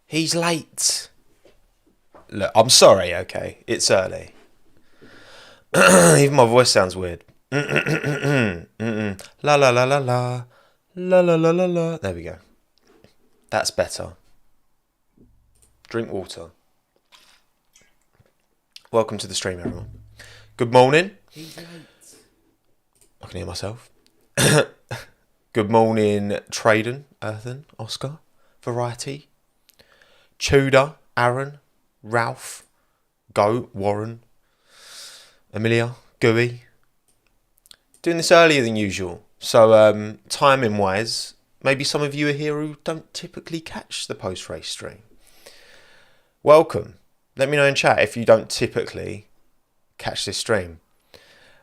He's late. Look, I'm sorry, okay? It's early. Even my voice sounds weird. La la la la la. La la la la la. There we go. That's better. Drink water. Welcome to the stream, everyone. Good morning. He's late. I can hear myself. Good morning, Traden, Earthen, Oscar, Variety, Tudor, Aaron, Ralph, Goat, Warren, Amelia, Gooey. Doing this earlier than usual. So, timing wise, maybe some of you are here who don't typically catch the post-race stream. Welcome. Let me know in chat if you don't typically catch this stream.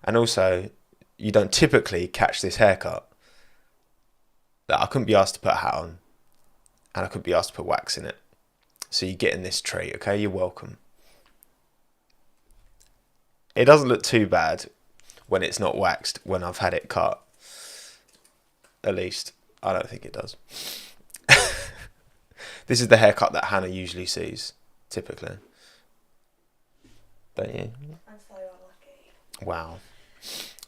And also, you don't typically catch this haircut. That I couldn't be asked to put a hat on. And I couldn't be asked to put wax in it. So you're getting this treat, okay? You're welcome. It doesn't look too bad when it's not waxed when I've had it cut. At least, I don't think it does. This is the haircut that Hannah usually sees, typically. Don't you? I'm so unlucky. Wow.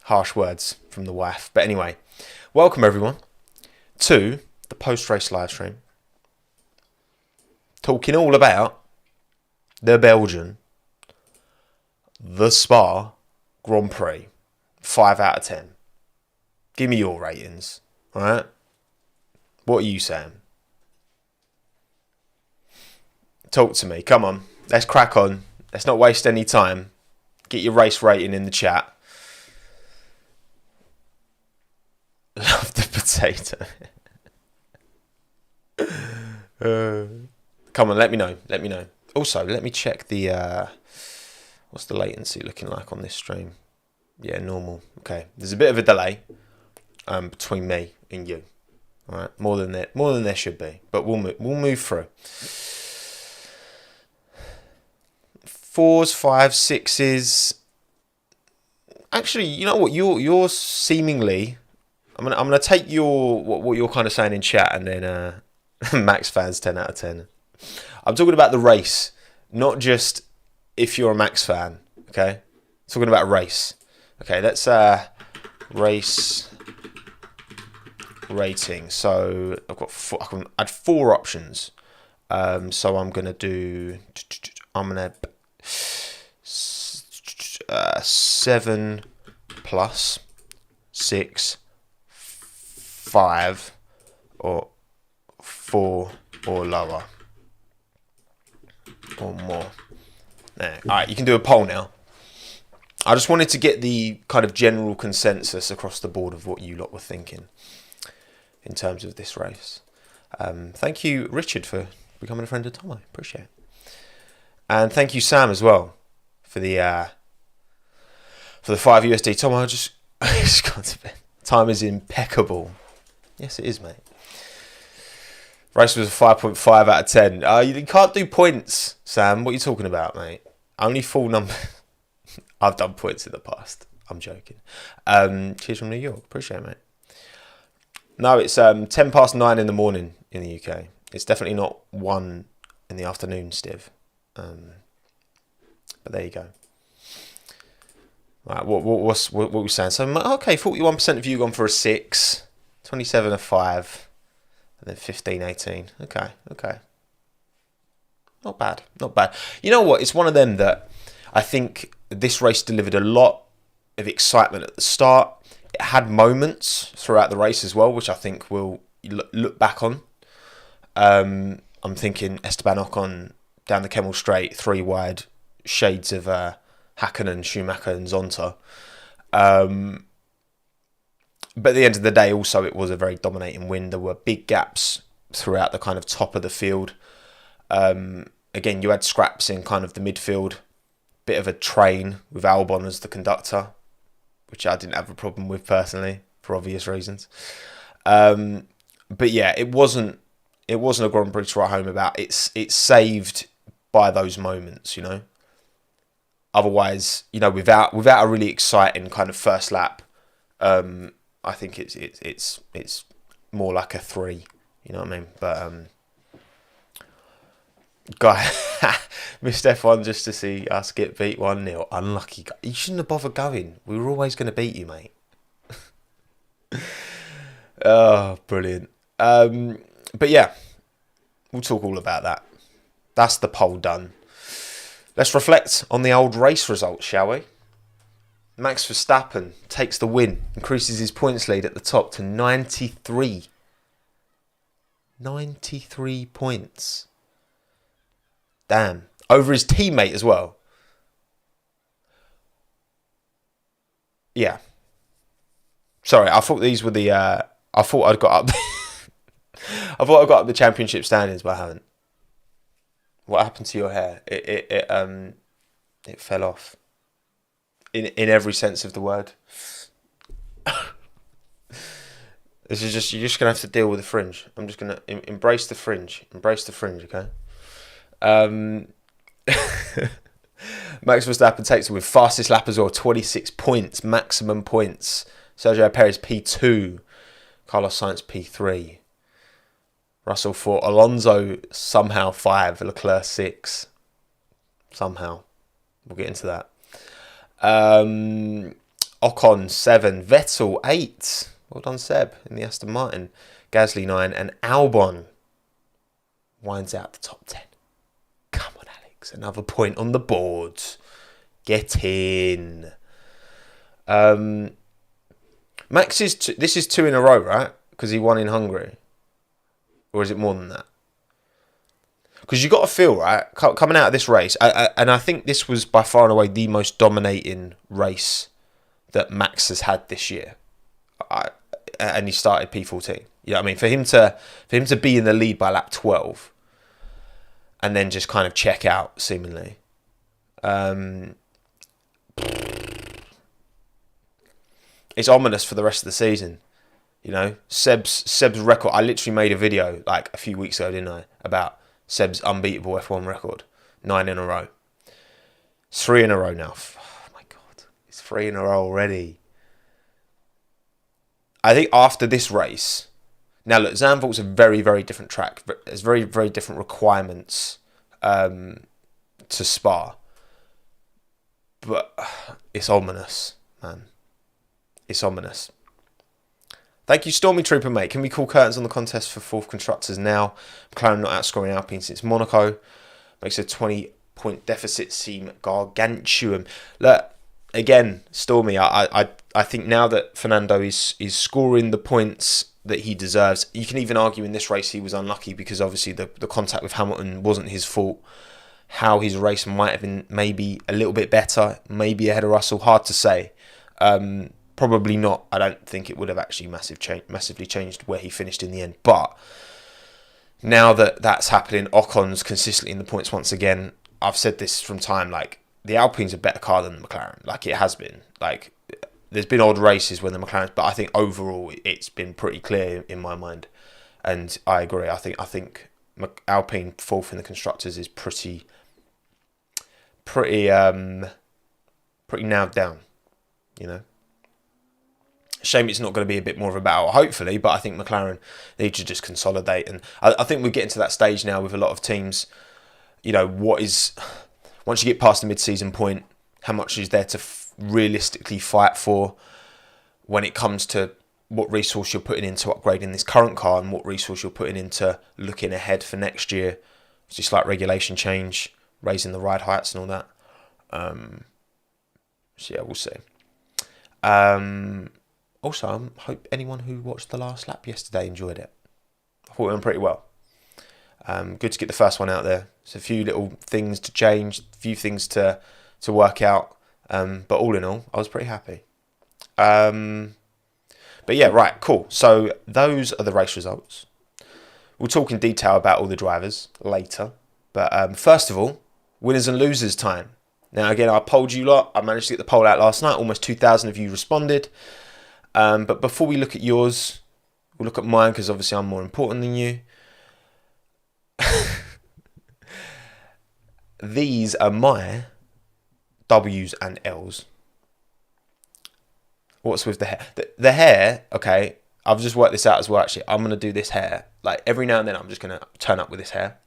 Harsh words from the wife. But anyway, welcome everyone to the post-race live stream. Talking all about the Belgian, the Spa Grand Prix. 5 out of 10. Give me your ratings. Alright? What are you saying? Talk to me. Come on. Let's crack on. Let's not waste any time. Get your race rating in the chat. Love the potato. Come on, let me know. Let me know. Also, let me check the... what's the latency looking like on this stream? Yeah, normal. Okay. There's a bit of a delay between me and you. All right, more than there should be. But we'll move through. 4s, 5s, 6s. Actually, you know what? You're seemingly. I'm gonna take your what you're kind of saying in chat, and then Max fans 10 out of 10. I'm talking about the race, not just if you're a Max fan. Okay, talking about race. Okay, let's race rating. So I've got I can add 4 options. So I'm gonna do. I'm gonna 7 plus 6, 5, or 4 or lower or more. There. All right, you can do a poll now. I just wanted to get the kind of general consensus across the board of what you lot were thinking in terms of this race. Thank you, Richard, for becoming a friend of Tommo. Appreciate it. And thank you, Sam, as well, for the 5 USD. Tommo, I just got to bed. Time is impeccable. Yes, it is, mate. Race was a 5.5 out of 10. You can't do points, Sam. What are you talking about, mate? Only full number. I've done points in the past. I'm joking. Cheers from New York. Appreciate it, mate. No, it's 10 past 9 in the morning in the UK. It's definitely not 1 in the afternoon, Steve. But there you go. Right, what were we saying? So, okay, 41% of you gone for a 6, 27 a 5, and then 15, 18. Okay. Not bad. You know what? It's one of them that I think this race delivered a lot of excitement at the start. It had moments throughout the race as well, which I think we'll look back on. I'm thinking Esteban Ocon down the Kemmel Straight, 3 wide, shades of Hakkinen, Schumacher and Zonta. But at the end of the day, also, it was a very dominating win. There were big gaps throughout the kind of top of the field. Again, you had scraps in kind of the midfield. Bit of a train with Albon as the conductor, which I didn't have a problem with personally, for obvious reasons. But yeah, it wasn't a Grand Prix to write home about. It's saved by those moments, you know. Otherwise, you know, without a really exciting kind of first lap, I think it's more like a 3. You know what I mean? But Guy, missed F1 just to see us get beat 1-0. Unlucky guy. You shouldn't have bothered going. We were always going to beat you, mate. Oh, brilliant. But yeah, we'll talk all about that. That's the poll done. Let's reflect on the old race results, shall we? Max Verstappen takes the win, increases his points lead at the top to 93. 93 points. Damn. Over his teammate as well. Yeah. Sorry, I thought these were the... I thought I'd got up... I thought I got up the championship standings, but I haven't. What happened to your hair? It fell off. In every sense of the word. This is just, you're just gonna have to deal with the fringe. I'm just gonna embrace the fringe. Embrace the fringe, okay? Max Verstappen takes it with fastest lap as well, 26 points, maximum points. Sergio Perez P2, Carlos Sainz P3, Russell 4, Alonso somehow 5, Leclerc 6. Somehow. We'll get into that. Ocon 7, Vettel 8. Well done, Seb, in the Aston Martin. Gasly 9, and Albon winds out the top 10. Come on, Alex. Another point on the board. Get in. Max is... This is 2 in a row, right? Because he won in Hungary. Or is it more than that? Because you got to feel, right, coming out of this race, and I think this was by far and away the most dominating race that Max has had this year. And he started P14. You know what I mean? For him to be in the lead by lap 12 and then just kind of check out, seemingly. It's ominous for the rest of the season. You know, Seb's record. I literally made a video like a few weeks ago, didn't I, about Seb's unbeatable F1 record. 9 in a row. It's 3 in a row now. Oh my God. It's 3 in a row already. I think after this race... Now look, Zandvoort's a very, very different track. There's very, very different requirements to Spa. But it's ominous, man. It's ominous. Thank you, Stormy Trooper, mate. Can we call curtains on the contest for 4th constructors now? McLaren not outscoring Alpine since Monaco. Makes a 20-point deficit seem gargantuan. Look, again, Stormy, I think now that Fernando is scoring the points that he deserves, you can even argue in this race he was unlucky because obviously the contact with Hamilton wasn't his fault. How his race might have been maybe a little bit better, maybe ahead of Russell, hard to say. Probably not. I don't think it would have actually massively changed where he finished in the end. But now that that's happening, Ocon's consistently in the points once again. I've said this from time, like, the Alpine's a better car than the McLaren. Like, it has been. Like, there's been odd races when the McLaren's, but I think overall it's been pretty clear in my mind. And I agree. I think Alpine 4th in the constructors is pretty nailed down, you know. Shame it's not going to be a bit more of a battle, hopefully, but I think McLaren need to just consolidate. And I think we're getting to that stage now with a lot of teams. You know, once you get past the mid-season point, how much is there to realistically fight for when it comes to what resource you're putting into upgrading this current car and what resource you're putting into looking ahead for next year. It's just like regulation change, raising the ride heights and all that. So yeah, we'll see. Also, I hope anyone who watched the last lap yesterday enjoyed it. I thought it went pretty well. Good to get the first one out there. There's a few little things to change, a few things to work out. But all in all, I was pretty happy. But yeah, right, cool. So those are the race results. We'll talk in detail about all the drivers later. But first of all, winners and losers time. Now, again, I polled you lot. I managed to get the poll out last night. Almost 2,000 of you responded. But before we look at yours, we'll look at mine because obviously I'm more important than you. These are my W's and L's. What's with the hair? The hair, okay, I've just worked this out as well, actually. I'm going to do this hair. Like, every now and then I'm just going to turn up with this hair.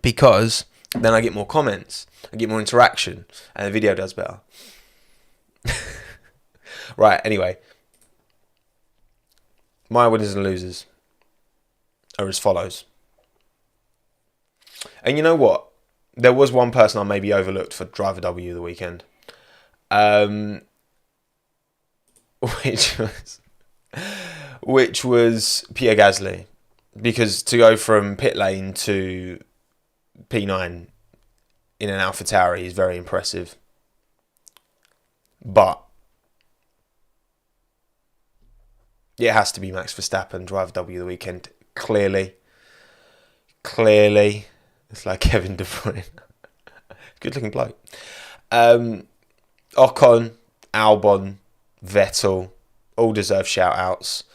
because then I get more comments, I get more interaction, and the video does better. Right, anyway. My winners and losers are as follows. And you know what? There was one person I maybe overlooked for Driver W of the weekend. Which was Pierre Gasly. Because to go from pit lane to P9 in an AlphaTauri is very impressive. But it has to be Max Verstappen, Driver W of the weekend. Clearly. It's like Kevin De Bruyne. Good looking bloke. Ocon, Albon, Vettel, all deserve shout outs.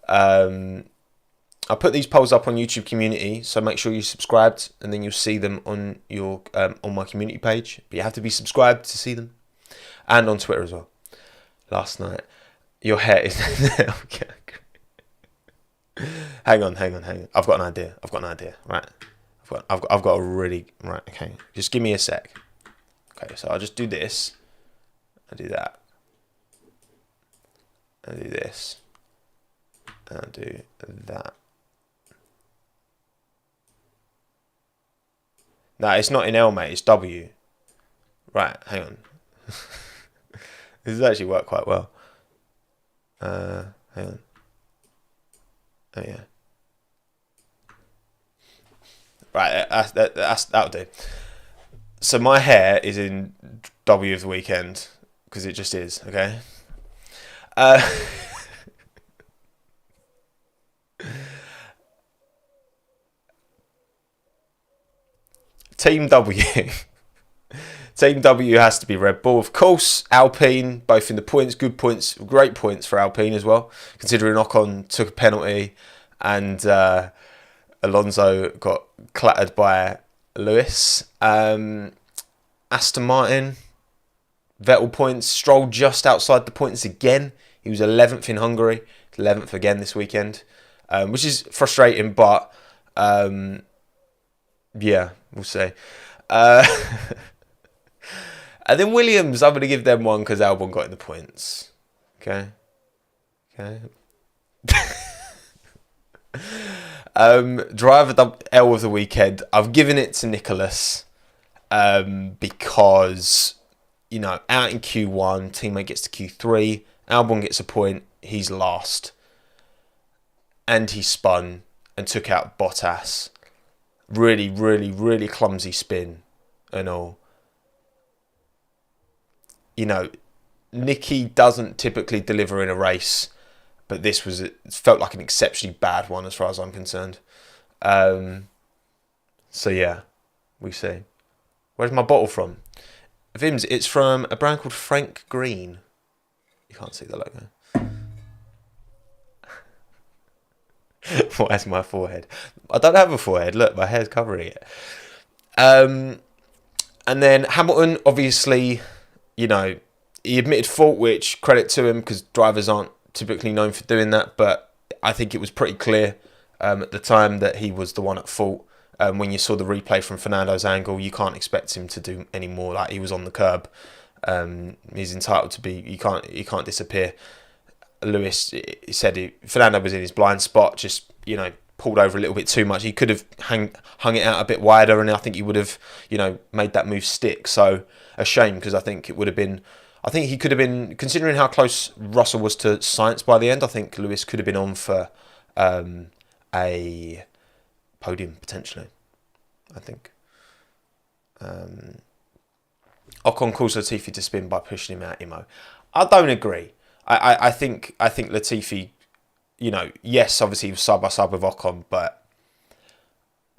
I put these polls up on YouTube community, so make sure you're subscribed, and then you'll see them on your on my community page. But you have to be subscribed to see them, and on Twitter as well. Last night, your hair is. Okay. Hang on. I've got an idea. Right. I've got a really right. Okay. Just give me a sec. Okay. So I'll just do this. I do that. I do this. And I do that. No, it's not in L, mate. It's W. Right. Hang on. This has actually worked quite well. Hang on. Oh yeah. Right, that'll do. So my hair is in W of the weekend because it just is. Okay. Team W. Team W has to be Red Bull, of course. Alpine, both in the points, good points, great points for Alpine as well, considering Ocon took a penalty and Alonso got clattered by Lewis. Aston Martin, Vettel points. Stroll just outside the points again. He was 11th in Hungary, 11th again this weekend, which is frustrating, but yeah, we'll see. And then Williams, I'm going to give them one because Albon got in the points. Okay. Driver L of the weekend, I've given it to Nicholas because, you know, out in Q1, teammate gets to Q3, Albon gets a point, he's last. And he spun and took out Bottas. Really clumsy spin and all. You know, Nicky doesn't typically deliver in a race, but this felt like an exceptionally bad one as far as I'm concerned. So yeah, we see. Where's my bottle from? Vims, it's from a brand called Frank Green. You can't see the logo. Where's my forehead? I don't have a forehead. Look, my hair's covering it. And then Hamilton, obviously, you know, he admitted fault, which credit to him because drivers aren't typically known for doing that. But I think it was pretty clear at the time that he was the one at fault. When you saw the replay from Fernando's angle, you can't expect him to do any more. Like, he was on the curb. He's entitled to be. He can't disappear. Lewis said Fernando was in his blind spot, just, you know, pulled over a little bit too much. He could have hung it out a bit wider, and I think he would have, you know, made that move stick. So a shame, because I think it would have been. I think he could have been, considering how close Russell was to Sainz by the end. I think Lewis could have been on for a podium potentially. I think. Ocon calls Latifi to spin by pushing him out, Imo. I don't agree. I think Latifi, you know, yes, obviously he was side by side with Ocon, but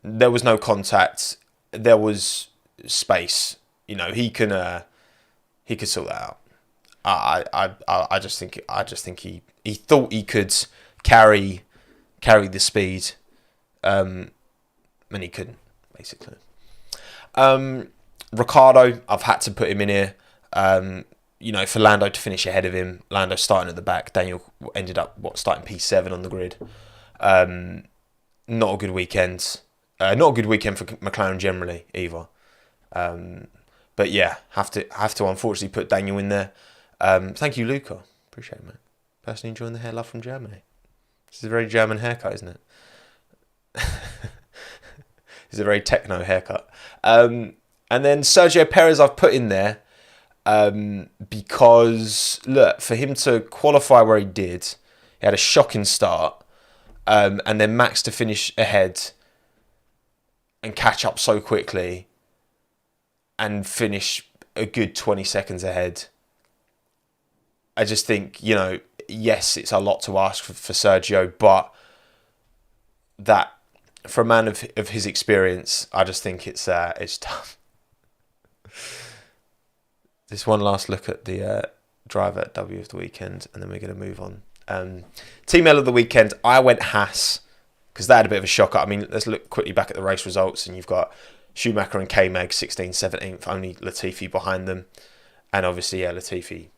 there was no contact. There was space. You know, he could sort that out. I just think he thought he could carry the speed, and he couldn't, basically. Ricciardo, I've had to put him in here. You know, for Lando to finish ahead of him. Lando starting at the back. Daniel ended up starting P7 on the grid. Not a good weekend. Not a good weekend for McLaren generally either. But yeah, have to unfortunately put Daniel in there. Thank you, Luca. Appreciate it, mate. Personally enjoying the hair love from Germany. This is a very German haircut, isn't it? It's a very techno haircut. And then Sergio Perez I've put in there because, look, for him to qualify where he did, he had a shocking start. And then Max to finish ahead and catch up so quickly and finish a good 20 seconds ahead. I just think, yes, it's a lot to ask for Sergio, but that for a man of his experience, I just think it's tough. Just one last look at the driver W of the weekend, and then we're going to move on. Team L of the weekend, I went Haas because they had a bit of a shocker. I mean, let's look quickly back at the race results, and you've got Schumacher and K-Mag 16th, 17th, only Latifi behind them, and obviously, Latifi,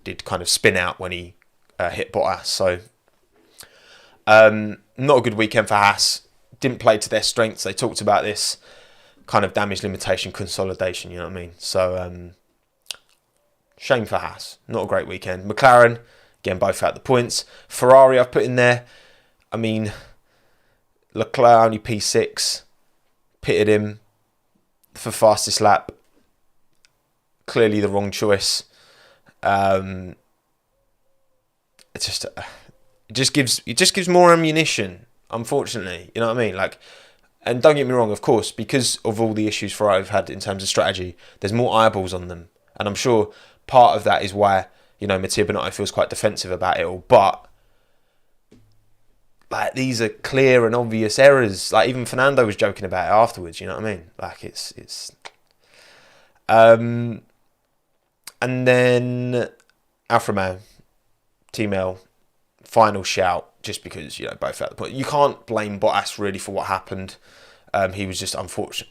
did kind of spin out when he hit Bottas. So, not a good weekend for Haas. Didn't play to their strengths. They talked about this kind of damage limitation consolidation. You know what I mean? So, shame for Haas. Not a great weekend. McLaren, again, both out the points. Ferrari, I've put in there. I mean, Leclerc only P6. Pitted him for fastest lap. Clearly the wrong choice. It just gives more ammunition, unfortunately. You know what I mean? And don't get me wrong, of course, because of all the issues Ferrari have had in terms of strategy, there's more eyeballs on them, and I'm sure part of that is why Mattia Binotto feels quite defensive about it all. But these are clear and obvious errors. Even Fernando was joking about it afterwards. You know what I mean? It's. And then Alfa Romeo, Team L, final shout, just because, both at the point. You can't blame Bottas really for what happened. He was just unfortunate,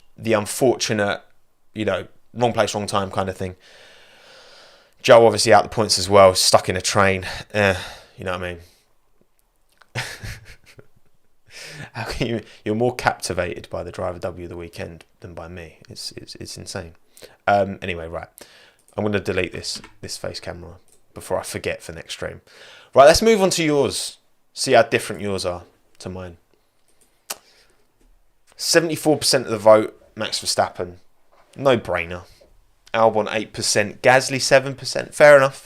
wrong place, wrong time kind of thing. Joe obviously out the points as well, stuck in a train. You know what I mean? How can you're more captivated by the driver W of the weekend than by me. It's insane. Anyway, right. I'm going to delete this face camera before I forget for next stream. Right, let's move on to yours. See how different yours are to mine. 74% of the vote, Max Verstappen. No brainer. Albon 8%, Gasly 7%. Fair enough.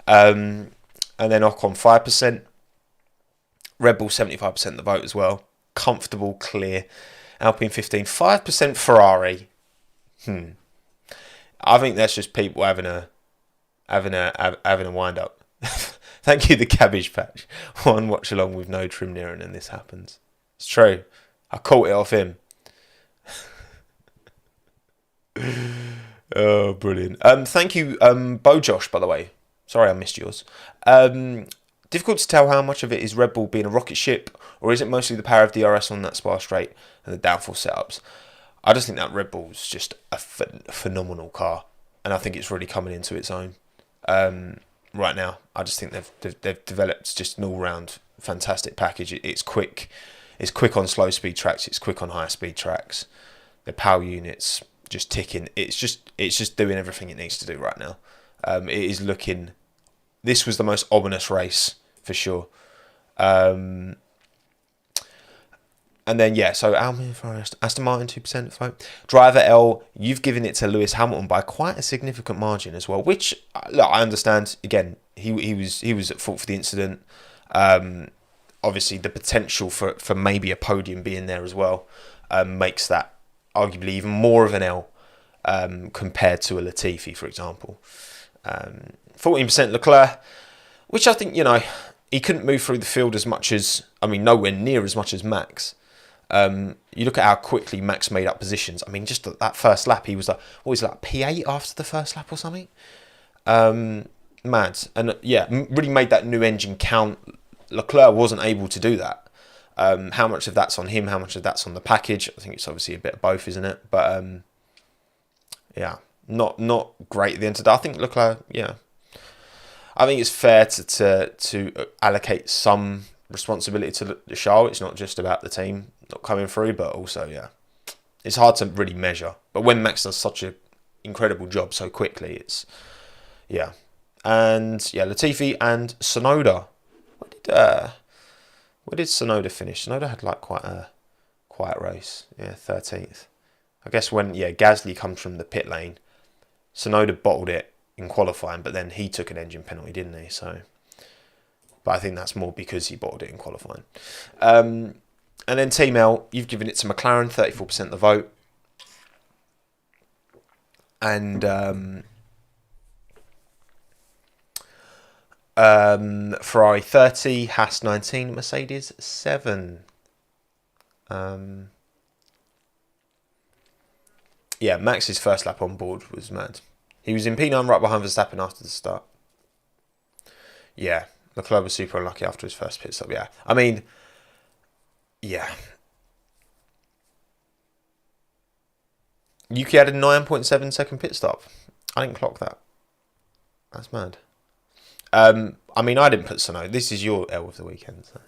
And then Ocon 5%. Red Bull 75% of the vote as well. Comfortable, clear. Alpine 15%. 5% Ferrari. I think that's just people having a wind up. Thank you, the Cabbage Patch. One watch along with no trim near, and then this happens. It's true. I caught it off him. Oh, brilliant. Thank you, Bo Josh, by the way. Sorry I missed yours. Difficult to tell how much of it is Red Bull being a rocket ship, or is it mostly the power of DRS on that Spa straight and the downforce setups? I just think that Red Bull's just a phenomenal car, and I think it's really coming into its own right now. I just think they've developed just an all-round fantastic package. It's quick on slow speed tracks. It's quick on high speed tracks. The power units just ticking. It's just doing everything it needs to do right now. It is looking. This was the most ominous race for sure. And then, so Alpine, Aston Martin, 2% vote. Driver L, you've given it to Lewis Hamilton by quite a significant margin as well, which, look, I understand. Again, he was at fault for the incident. Obviously, the potential for maybe a podium being there as well makes that arguably even more of an L compared to a Latifi, for example. 14% Leclerc, which I think, he couldn't move through the field as much as, nowhere near as much as Max. You look at how quickly Max made up positions. Just that first lap, he was P8 after the first lap or something? Mad. And really made that new engine count. Leclerc wasn't able to do that. How much of that's on him, how much of that's on the package? I think it's obviously a bit of both, isn't it? But, not great at the end of the day. I think Leclerc, I think it's fair to allocate some responsibility to the show. It's not just about the team not coming through, but also, yeah, it's hard to really measure. But when Max does such an incredible job so quickly, it's, yeah. And, yeah, Latifi and Tsunoda. Where did Tsunoda finish? Tsunoda had like quite a quiet race. Yeah, 13th. I guess when, Gasly comes from the pit lane, Tsunoda bottled it in qualifying, but then he took an engine penalty, didn't he? So, but I think that's more because he bottled it in qualifying. And then Team L, you've given it to McLaren, 34% of the vote. And Ferrari 30, Haas 19, Mercedes 7. Max's first lap on board was mad. He was in P9 right behind Verstappen after the start. Yeah, Leclerc was super unlucky after his first pit stop. Yeah, I mean, yeah. Yuki had a 9.7 second pit stop. I didn't clock that. That's mad. I mean, I didn't put Tsunoda. This is your L of the weekend. So.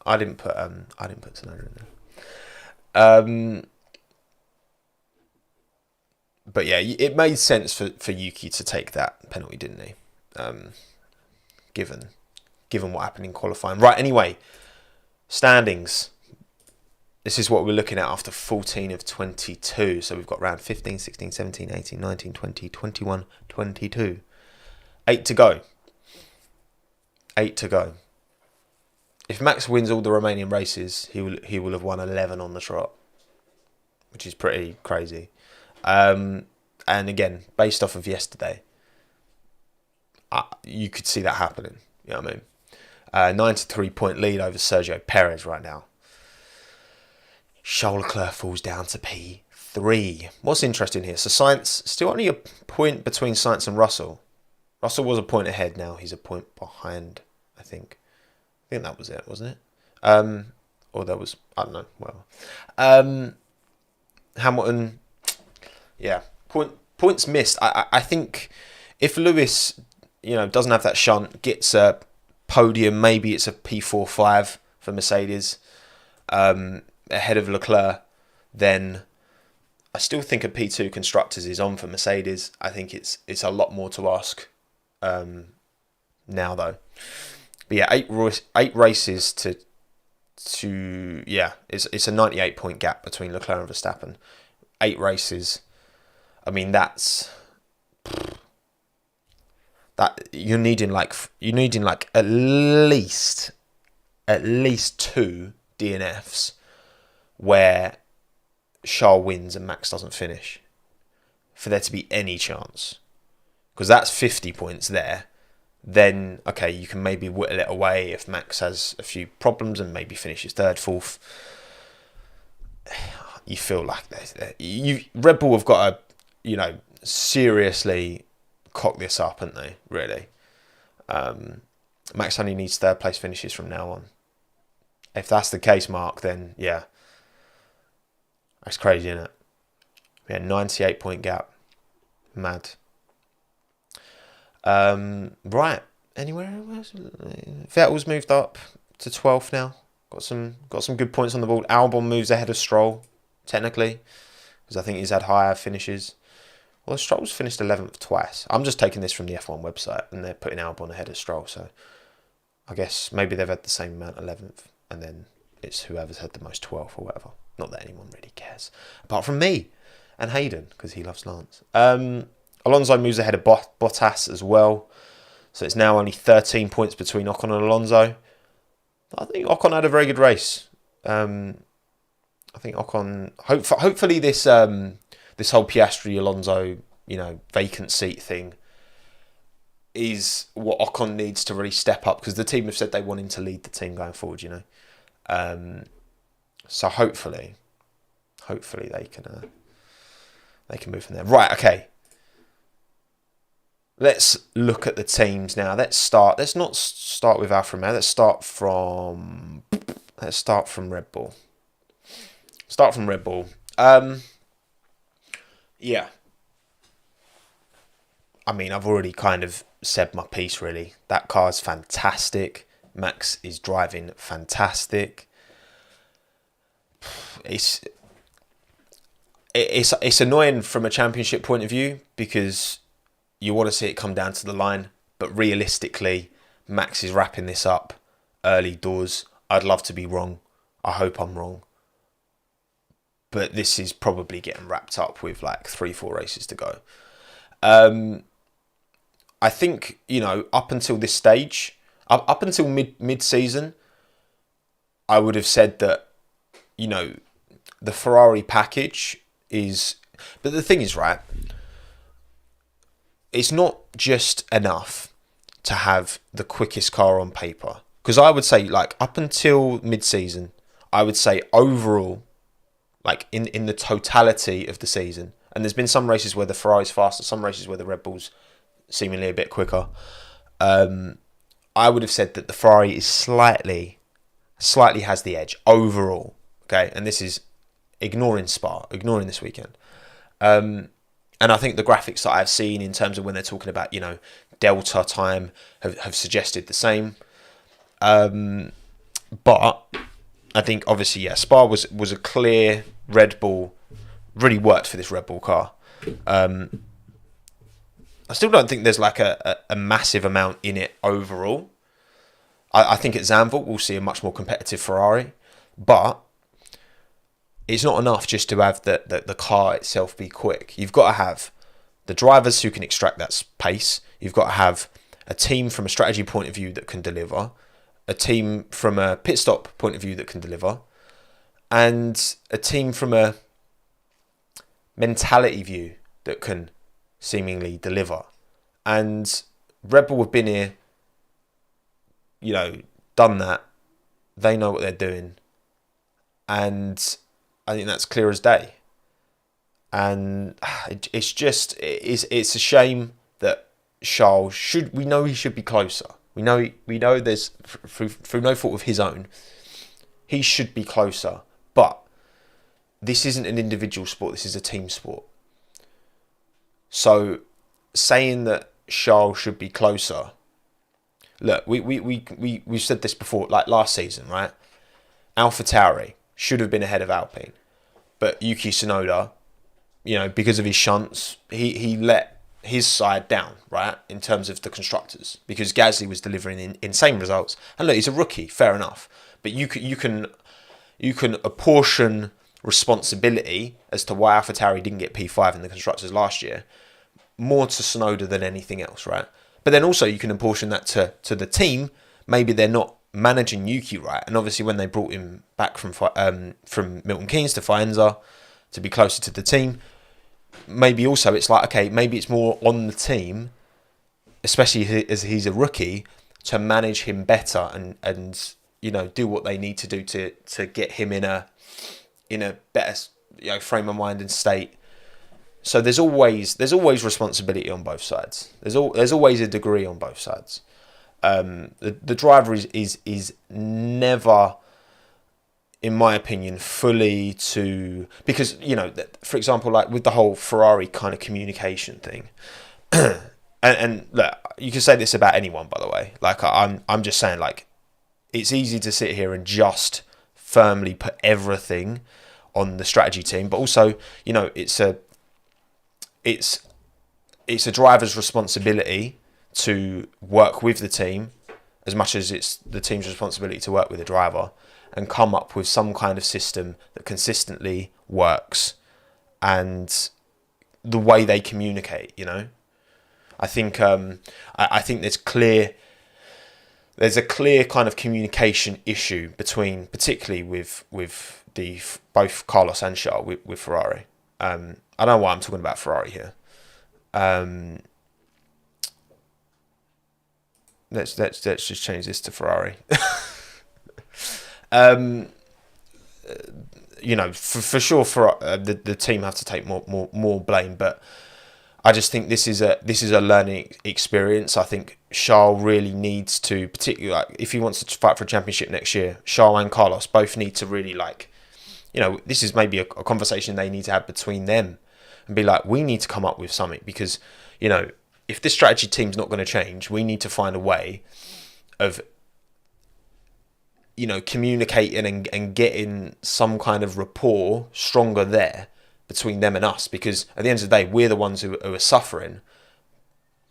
I didn't put Tsunoda in there. But yeah, it made sense for Yuki to take that penalty, didn't he? Given what happened in qualifying. Right, anyway, standings. This is what we're looking at after 14 of 22. So we've got round 15, 16, 17, 18, 19, 20, 21, 22. 8 to go. 8 to go. If Max wins all the remaining races, he will have won 11 on the trot, which is pretty crazy. And again, based off of yesterday, you could see that happening. You know what I mean? 93-point lead over Sergio Perez right now. Charles Leclerc falls down to P3. What's interesting here? So Sainz, still only a point between Sainz and Russell. Russell was a point ahead. Now he's a point behind, I think. I think that was it, wasn't it? Or there was, I don't know. Well, Hamilton, yeah, points missed. I think if Lewis, doesn't have that shunt, gets a podium, maybe it's a P4-5 for Mercedes, ahead of Leclerc, then I still think a P2 constructors is on for Mercedes. I think it's a lot more to ask now though. But yeah, eight races to it's a 98-point gap between Leclerc and Verstappen. 8 races. I mean, that you're needing like at least 2 DNFs where Charles wins and Max doesn't finish for there to be any chance, because that's 50 points there. Then, okay, you can maybe whittle it away if Max has a few problems and maybe finishes 3rd, 4th. You feel like Red Bull have got to, seriously cock this up, haven't they? Really. Max only needs 3rd place finishes from now on. If that's the case, Mark, then yeah, that's crazy, isn't it? We had 98-point gap. Mad. Right. Anywhere else? Vettel's moved up to 12th now. Got some good points on the board. Albon moves ahead of Stroll, technically, because I think he's had higher finishes. Well, Stroll's finished 11th twice. I'm just taking this from the F1 website, and they're putting Albon ahead of Stroll. So I guess maybe they've had the same amount, 11th, and then it's whoever's had the most 12th or whatever. Not that anyone really cares, apart from me and Hayden, because he loves Lance. Alonso moves ahead of Bottas as well. So it's now only 13 points between Ocon and Alonso. I think Ocon had a very good race. I think Ocon... Hopefully this whole Piastri-Alonso, vacant seat thing is what Ocon needs to really step up, because the team have said they want him to lead the team going forward, So hopefully they can move from there. Right, okay. Let's look at the teams now. Let's not start with Alfa Romeo. Let's start from Red Bull. Start from Red Bull. Yeah. I mean, I've already kind of said my piece, really. That car's fantastic. Max is driving fantastic. It's annoying from a championship point of view because you want to see it come down to the line, but realistically, Max is wrapping this up early doors. I'd love to be wrong. I hope I'm wrong. But this is probably getting wrapped up with like 3-4 races to go. I think, up until this stage, up until mid-season, I would have said that, the Ferrari package is... But the thing is, right, it's not just enough to have the quickest car on paper. Because I would say, like, up until mid-season, I would say overall, like, in the totality of the season, and there's been some races where the Ferrari's faster, some races where the Red Bull's seemingly a bit quicker, I would have said that the Ferrari is slightly has the edge overall. Okay, and this is ignoring Spa, ignoring this weekend. And I think the graphics that I've seen in terms of when they're talking about, delta time have suggested the same. But I think obviously, Spa was a clear Red Bull, really worked for this Red Bull car. I still don't think there's like a massive amount in it overall. I think at Zandvoort we'll see a much more competitive Ferrari, but it's not enough just to have the car itself be quick. You've got to have the drivers who can extract that pace. You've got to have a team from a strategy point of view that can deliver, a team from a pit stop point of view that can deliver, and a team from a mentality view that can seemingly deliver. And Red Bull have been here, done that. They know what they're doing. And I think that's clear as day. And it's a shame that Charles we know he should be closer. We know there's, through no fault of his own, he should be closer. But this isn't an individual sport, this is a team sport. So saying that Charles should be closer, look, we've said this before, like last season, right? AlphaTauri should have been ahead of Alpine, but Yuki Tsunoda, because of his shunts, he let his side down, right, in terms of the constructors, because Gasly was delivering insane results. And look, he's a rookie, fair enough, but you can apportion responsibility as to why AlphaTauri didn't get P5 in the constructors last year more to Tsunoda than anything else, right? But then also you can apportion that to the team. Maybe they're not managing Yuki right, and obviously when they brought him back from Milton Keynes to Faenza to be closer to the team, maybe also it's like, okay, maybe it's more on the team, especially as he's a rookie, to manage him better and do what they need to do to get him in a better frame of mind and state. So there's always responsibility on both sides. There's always a degree on both sides. The driver is never, in my opinion, fully to, because for example, like with the whole Ferrari kind of communication thing, and look, you can say this about anyone, by the way. Like I'm just saying, like, it's easy to sit here and just firmly put everything on the strategy team, but also it's a driver's responsibility to work with the team as much as it's the team's responsibility to work with the driver and come up with some kind of system that consistently works and the way they communicate. I think there's a clear kind of communication issue between, particularly with both Carlos and Charles with Ferrari. I don't know why I'm talking about Ferrari here. Let's just change this to Ferrari. For sure, the team have to take more blame, but I just think this is a learning experience. I think Charles really needs to, particularly like if he wants to fight for a championship next year, Charles and Carlos both need to really this is maybe a conversation they need to have between them and be like, we need to come up with something because, if this strategy team's not going to change, we need to find a way of communicating and getting some kind of rapport stronger there between them and us, because at the end of the day, we're the ones who are suffering.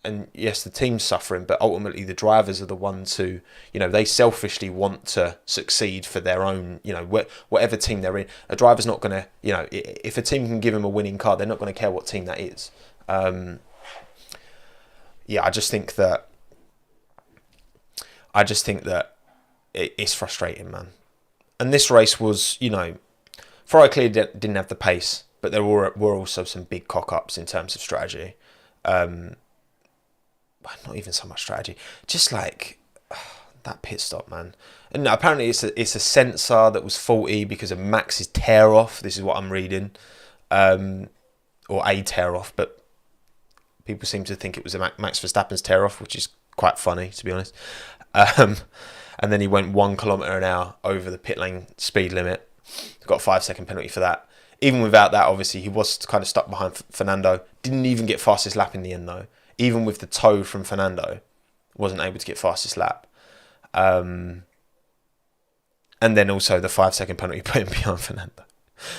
And yes, the team's suffering, but ultimately the drivers are the ones who, they selfishly want to succeed for their own, whatever team they're in. A driver's not going to, if a team can give them a winning car, they're not going to care what team that is. I just think that it's frustrating, man. And this race was, Ferrari clearly didn't have the pace, but there were also some big cock-ups in terms of strategy. Not even so much strategy, just like that pit stop, man. And apparently it's a sensor that was faulty because of Max's tear off. This is what I'm reading, or a tear off, but people seem to think it was a Max Verstappen's tear off, which is quite funny, to be honest. And then he went 1 kilometre an hour over the pit lane speed limit. Got a 5-second penalty for that. Even without that, obviously, he was kind of stuck behind Fernando. Didn't even get fastest lap in the end, though. Even with the tow from Fernando, wasn't able to get fastest lap. And then also the 5-second penalty put him behind Fernando.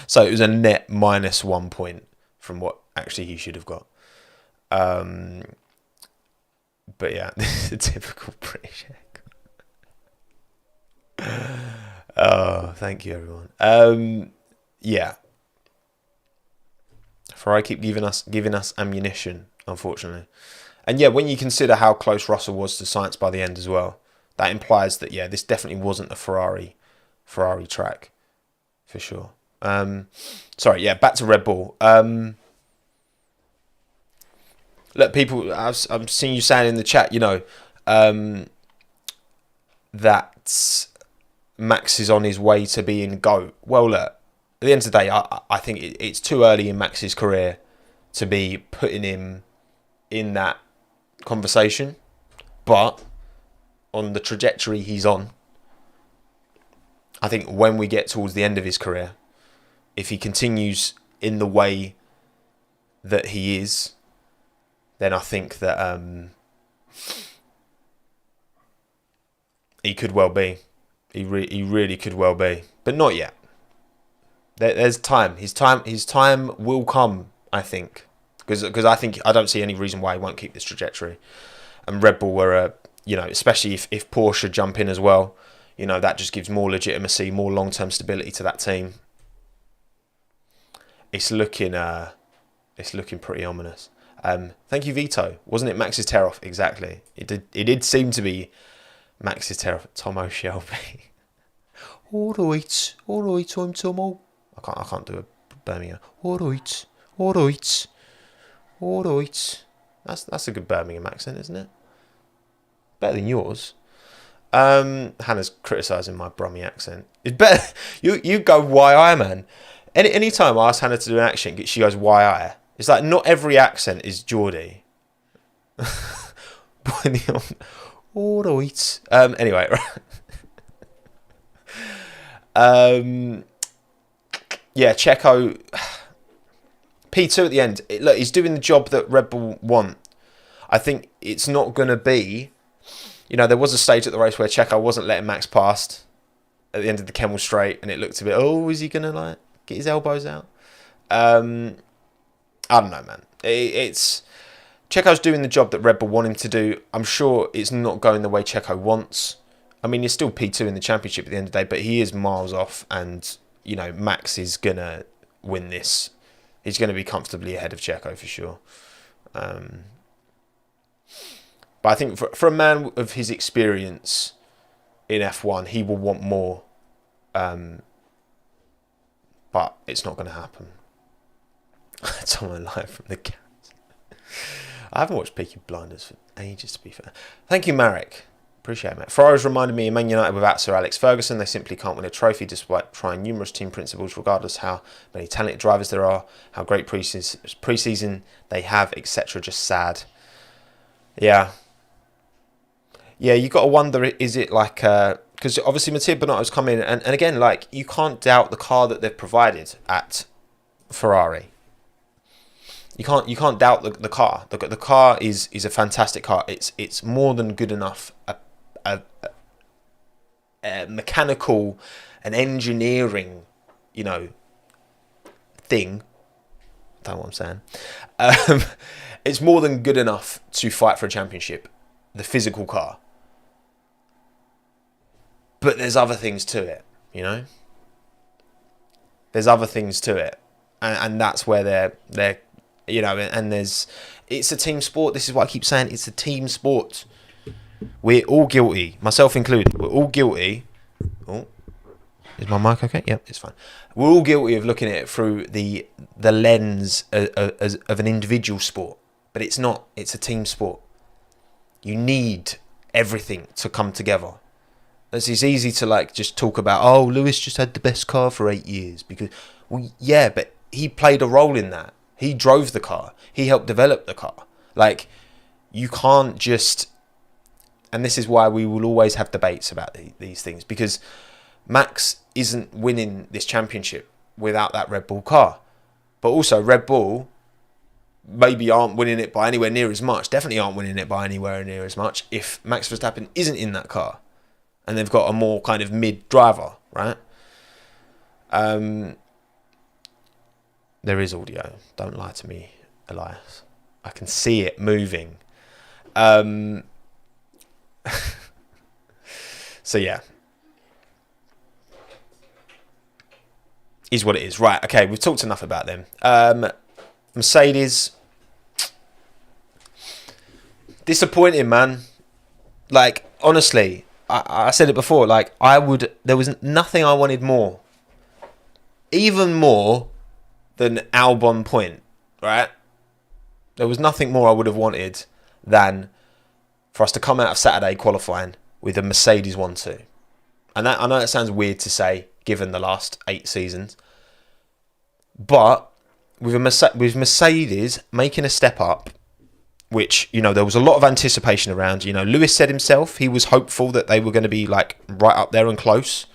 So it was a net -1 point from what actually he should have got. But yeah, this is a typical British egg. Oh, thank you, everyone. Yeah. Ferrari keep giving us ammunition, unfortunately. And yeah, when you consider how close Russell was to Sainz by the end as well, that implies that, this definitely wasn't a Ferrari track, for sure. Back to Red Bull. Look, people, I'm seeing you saying in the chat, that Max is on his way to being GOAT. Well, look, at the end of the day, I think it's too early in Max's career to be putting him in that conversation. But on the trajectory he's on, I think when we get towards the end of his career, if he continues in the way that he is, then I think that he could well be. He really could well be. But not yet. There's time. His time will come, I think. Because I don't see any reason why he won't keep this trajectory. And Red Bull were, especially if Porsche jump in as well, that just gives more legitimacy, more long-term stability to that team. It's looking pretty ominous. Thank you, Vito. Wasn't it Max's tear off? Exactly. It did seem to be Max's tear off. Tommo Shelby. All right, I'm Tommo. I can't do a Birmingham. All right. That's a good Birmingham accent, isn't it? Better than yours. Hannah's criticising my Brummie accent. It's better. You go YI, man. Any time I ask Hannah to do an accent, she goes YI. It's like not every accent is Geordie. All right. Anyway. Checo P2 at the end. Look, he's doing the job that Red Bull want. I think it's not going to be... there was a stage at the race where Checo wasn't letting Max past at the end of the Kemmel straight, and it looked a bit, is he going to get his elbows out? I don't know, man. It's Checo's doing the job that Red Bull want him to do. I'm sure it's not going the way Checo wants. I mean, he's still P2 in the championship at the end of the day, but he is miles off, and, Max is going to win this. He's going to be comfortably ahead of Checo for sure. But I think for a man of his experience in F1, he will want more. But it's not going to happen. Someone live from the cats. I haven't watched Peaky Blinders for ages, to be fair. Thank you, Marek. Appreciate it, mate. Ferrari's reminded me of Man United without Sir Alex Ferguson. They simply can't win a trophy despite trying numerous team principles, regardless how many talented drivers there are, how great pre-season they have, etc. Just sad. Yeah. Yeah, you got to wonder, is it like... Because obviously Matteo Binotto's come in, and again, you can't doubt the car that they've provided at Ferrari. You can't doubt the car. The car is a fantastic car. It's more than good enough mechanical and engineering, thing. I don't know what I'm saying. It's more than good enough to fight for a championship, the physical car. But there's other things to it, There's other things to it, and that's where they're, and it's a team sport. This is what I keep saying. It's a team sport. We're all guilty, myself included. We're all guilty. Oh, is my mic okay? Yep, it's fine. We're all guilty of looking at it through the lens of an individual sport, but it's not. It's a team sport. You need everything to come together. It's easy to just talk about, oh, Lewis just had the best car for 8 years because, well, yeah, but he played a role in that. He drove the car. He helped develop the car. You can't just, and this is why we will always have debates about these things, because Max isn't winning this championship without that Red Bull car. But also Red Bull maybe aren't winning it by anywhere near as much, definitely aren't winning it by anywhere near as much if Max Verstappen isn't in that car. And they've got a more kind of mid driver, right? There is audio. Don't lie to me, Elias. I can see it moving. So yeah. Is what it is. Right, okay, we've talked enough about them. Mercedes. Disappointing, man. Honestly, I said it before, there was nothing I wanted more. Even more than Albon point, right? There was nothing more I would have wanted than for us to come out of Saturday qualifying with a Mercedes 1-2. And that, I know that sounds weird to say, given the last 8 seasons. But with Mercedes making a step up, which, there was a lot of anticipation around. Lewis said himself he was hopeful that they were going to be right up there and close.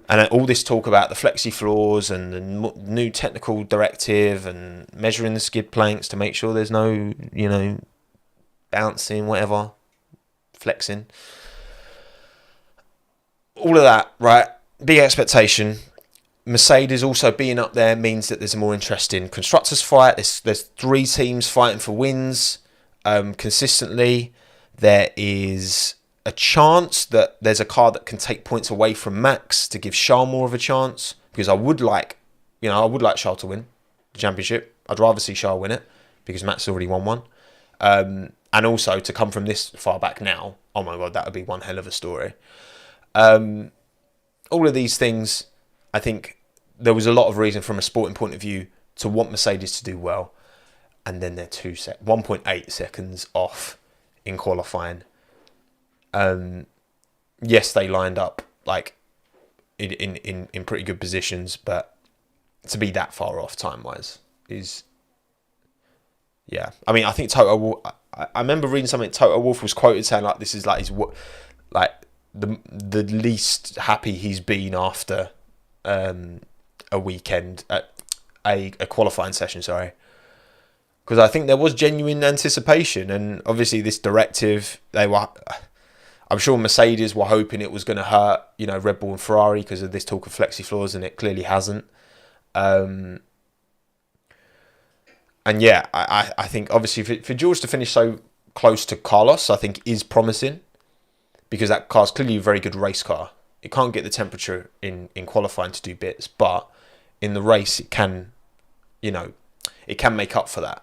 And all this talk about the flexi floors and the new technical directive and measuring the skid planks to make sure there's no, bouncing, whatever, flexing. All of that, right? Big expectation. Mercedes also being up there means that there's a more interesting constructors fight. There's 3 teams fighting for wins consistently. There is a chance that there's a car that can take points away from Max to give Charles more of a chance, because I would like Charles to win the championship. I'd rather see Charles win it because Max already won one. And also to come from this far back now, oh my God, that would be one hell of a story. All of these things, I think there was a lot of reason from a sporting point of view to want Mercedes to do well. And then they're 1.8 seconds off in qualifying. Yes, they lined up in pretty good positions, but to be that far off time-wise is, yeah. I mean, I think Toto Wolff, I remember reading something, Toto Wolff was quoted saying this is the least happy he's been after a weekend, a qualifying session, sorry. Because I think there was genuine anticipation, and obviously this directive, I'm sure Mercedes were hoping it was going to hurt, Red Bull and Ferrari because of this talk of flexi floors, and it clearly hasn't. And yeah, I think obviously for George to finish so close to Carlos, I think is promising, because that car's clearly a very good race car. It can't get the temperature in qualifying to do bits, but in the race it can, it can make up for that.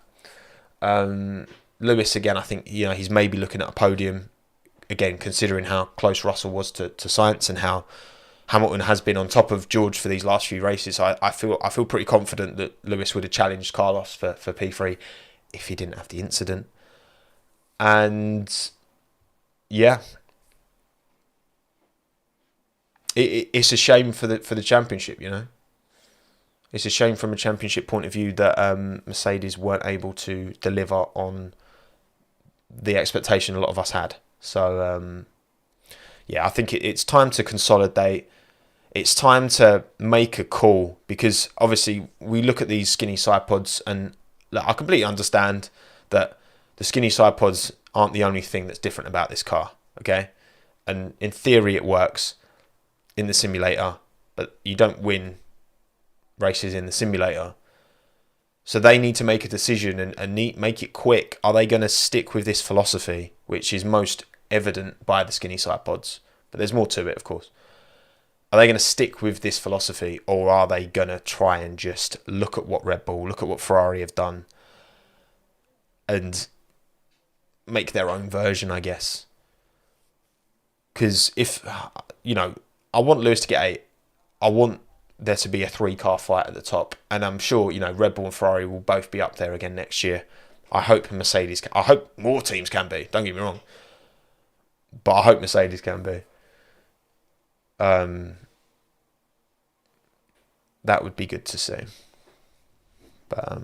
Lewis, again, I think, he's maybe looking at a podium, again, considering how close Russell was to Sainz and how Hamilton has been on top of George for these last few races. I feel pretty confident that Lewis would have challenged Carlos for P3 if he didn't have the incident. And yeah, it's a shame for the championship, It's a shame from a championship point of view that Mercedes weren't able to deliver on the expectation a lot of us had. So, yeah, I think it's time to consolidate. It's time to make a call, because obviously we look at these skinny side pods, and I completely understand that the skinny side pods aren't the only thing that's different about this car, okay? And in theory it works, in the simulator, but you don't win races in the simulator. So they need to make a decision and make it quick. Are they going to stick with this philosophy, which is most evident by the skinny side pods? But there's more to it, of course. Are they going to stick with this philosophy, or are they going to try and just look at what Red Bull, look at what Ferrari have done, and make their own version, I guess? Because if, I want Lewis to get 8. I want there to be a 3-car fight at the top. And I'm sure, Red Bull and Ferrari will both be up there again next year. I hope Mercedes can. I hope more teams can be. Don't get me wrong. But I hope Mercedes can be. That would be good to see. But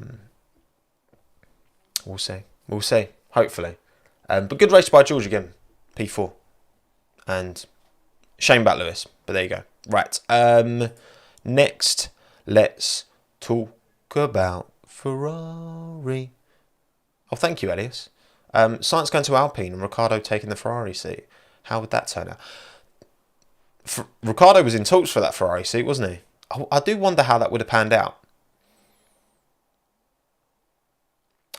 we'll see. We'll see. Hopefully. But good race by George again. P4. And shame about Lewis. But there you go. Right. Next, let's talk about Ferrari. Oh, thank you, Elias. Sainz going to Alpine and Ricciardo taking the Ferrari seat. How would that turn out? Ricciardo was in talks for that Ferrari seat, wasn't he? I do wonder how that would have panned out.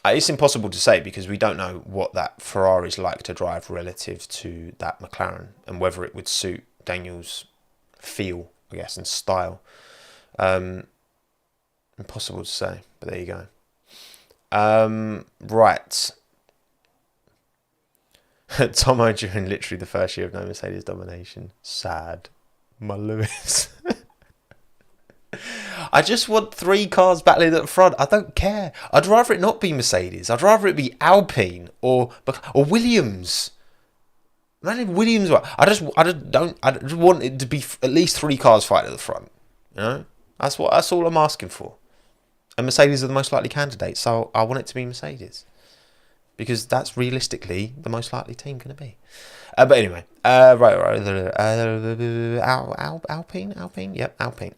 It's impossible to say because we don't know what that Ferrari's like to drive relative to that McLaren and whether it would suit Daniel's feel, I guess, and style. Impossible to say, but there you go. Right. Tommo during literally the first year of no Mercedes domination. Sad. My Lewis. I just want 3 cars battling at the front. I don't care. I'd rather it not be Mercedes. I'd rather it be Alpine or Williams. Man, Williams. I just want it to be at least 3 cars fighting at the front. That's all I'm asking for. And Mercedes are the most likely candidate, so I want it to be Mercedes. Because that's realistically the most likely team going to be. But anyway, right. Alpine? Yep, Alpine.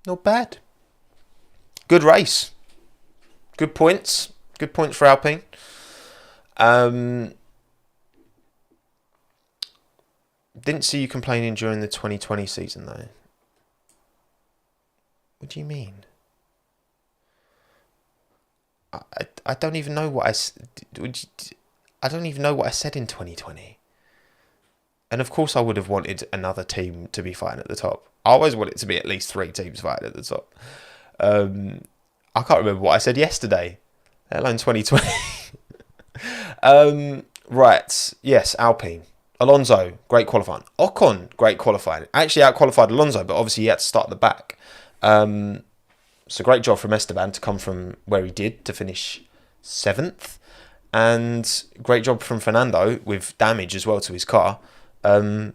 Not bad. Good race. Good points. Good points for Alpine. Didn't see you complaining during the 2020 season, though. What do you mean? I don't even know what I don't even know what I said in 2020. And of course I would have wanted another team to be fighting at the top. I always want it to be at least 3 teams fighting at the top. I can't remember what I said yesterday, let alone 2020. Right, yes, Alpine. Alonso, great qualifying. Ocon, great qualifying. Actually out-qualified Alonso, but obviously he had to start at the back. So great job from Esteban to come from where he did to finish 7th. And great job from Fernando with damage as well to his car. Well,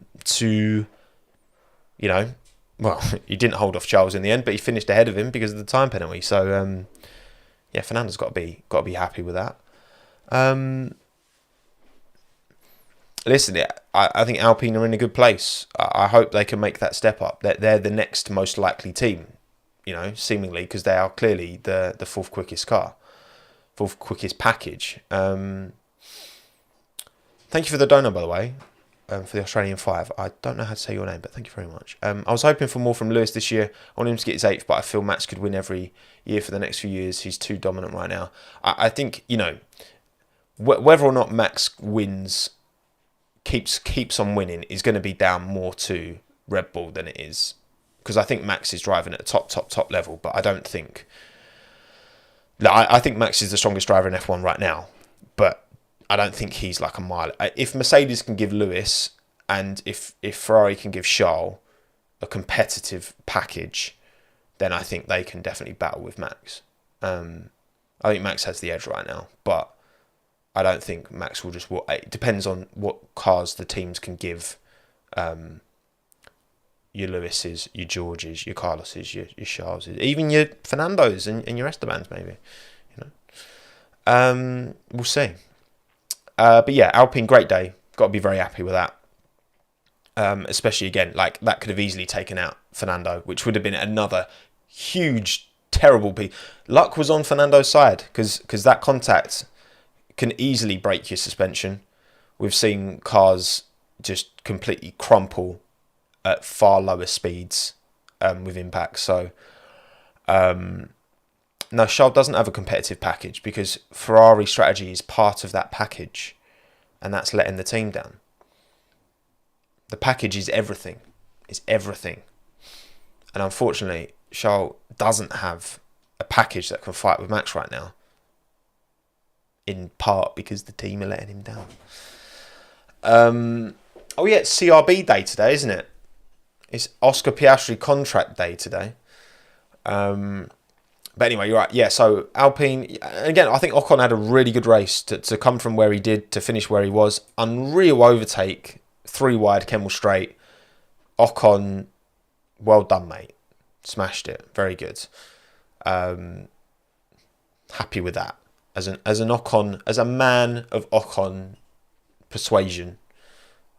he didn't hold off Charles in the end, but he finished ahead of him because of the time penalty. So, Fernando's got to be happy with that. Listen, I think Alpine are in a good place. I hope they can make that step up. They're the next most likely team, seemingly, because they are clearly the 4th quickest car, 4th quickest package. Thank you for the donor, by the way, for the Australian 5. I don't know how to say your name, but thank you very much. I was hoping for more from Lewis this year. I want him to get his 8th, but I feel Max could win every year for the next few years. He's too dominant right now. I think, whether or not Max wins, keeps on winning, is going to be down more to Red Bull than it is. Because I think Max is driving at a top level, but I don't think... I think Max is the strongest driver in F1 right now, but I don't think he's like a mile. If Mercedes can give Lewis, and if Ferrari can give Charles a competitive package, then I think they can definitely battle with Max. I think Max has the edge right now, but I don't think Max will just... It depends on what cars the teams can give your Lewis's, your George's, your Carlos's, your Charles's, even your Fernando's and your Esteban's maybe. We'll see. But yeah, Alpine, great day. Got to be very happy with that. Especially again, like that could have easily taken out Fernando, which would have been another huge terrible piece. Luck was on Fernando's side because that contact can easily break your suspension. We've seen cars just completely crumple at far lower speeds with impact. So, no, Charles doesn't have a competitive package because Ferrari strategy is part of that package, and that's letting the team down. The package is everything. It's everything. And unfortunately, Charles doesn't have a package that can fight with Max right now. In part because the team are letting him down. It's CRB day today, isn't it? It's Oscar Piastri contract day today. But anyway, you're right. Yeah, so Alpine, again, I think Ocon had a really good race to come from where he did to finish where he was. Unreal overtake, 3 wide, Kemmel straight. Ocon, well done, mate. Smashed it. Very good. Happy with that. As an Ocon, as a man of Ocon persuasion,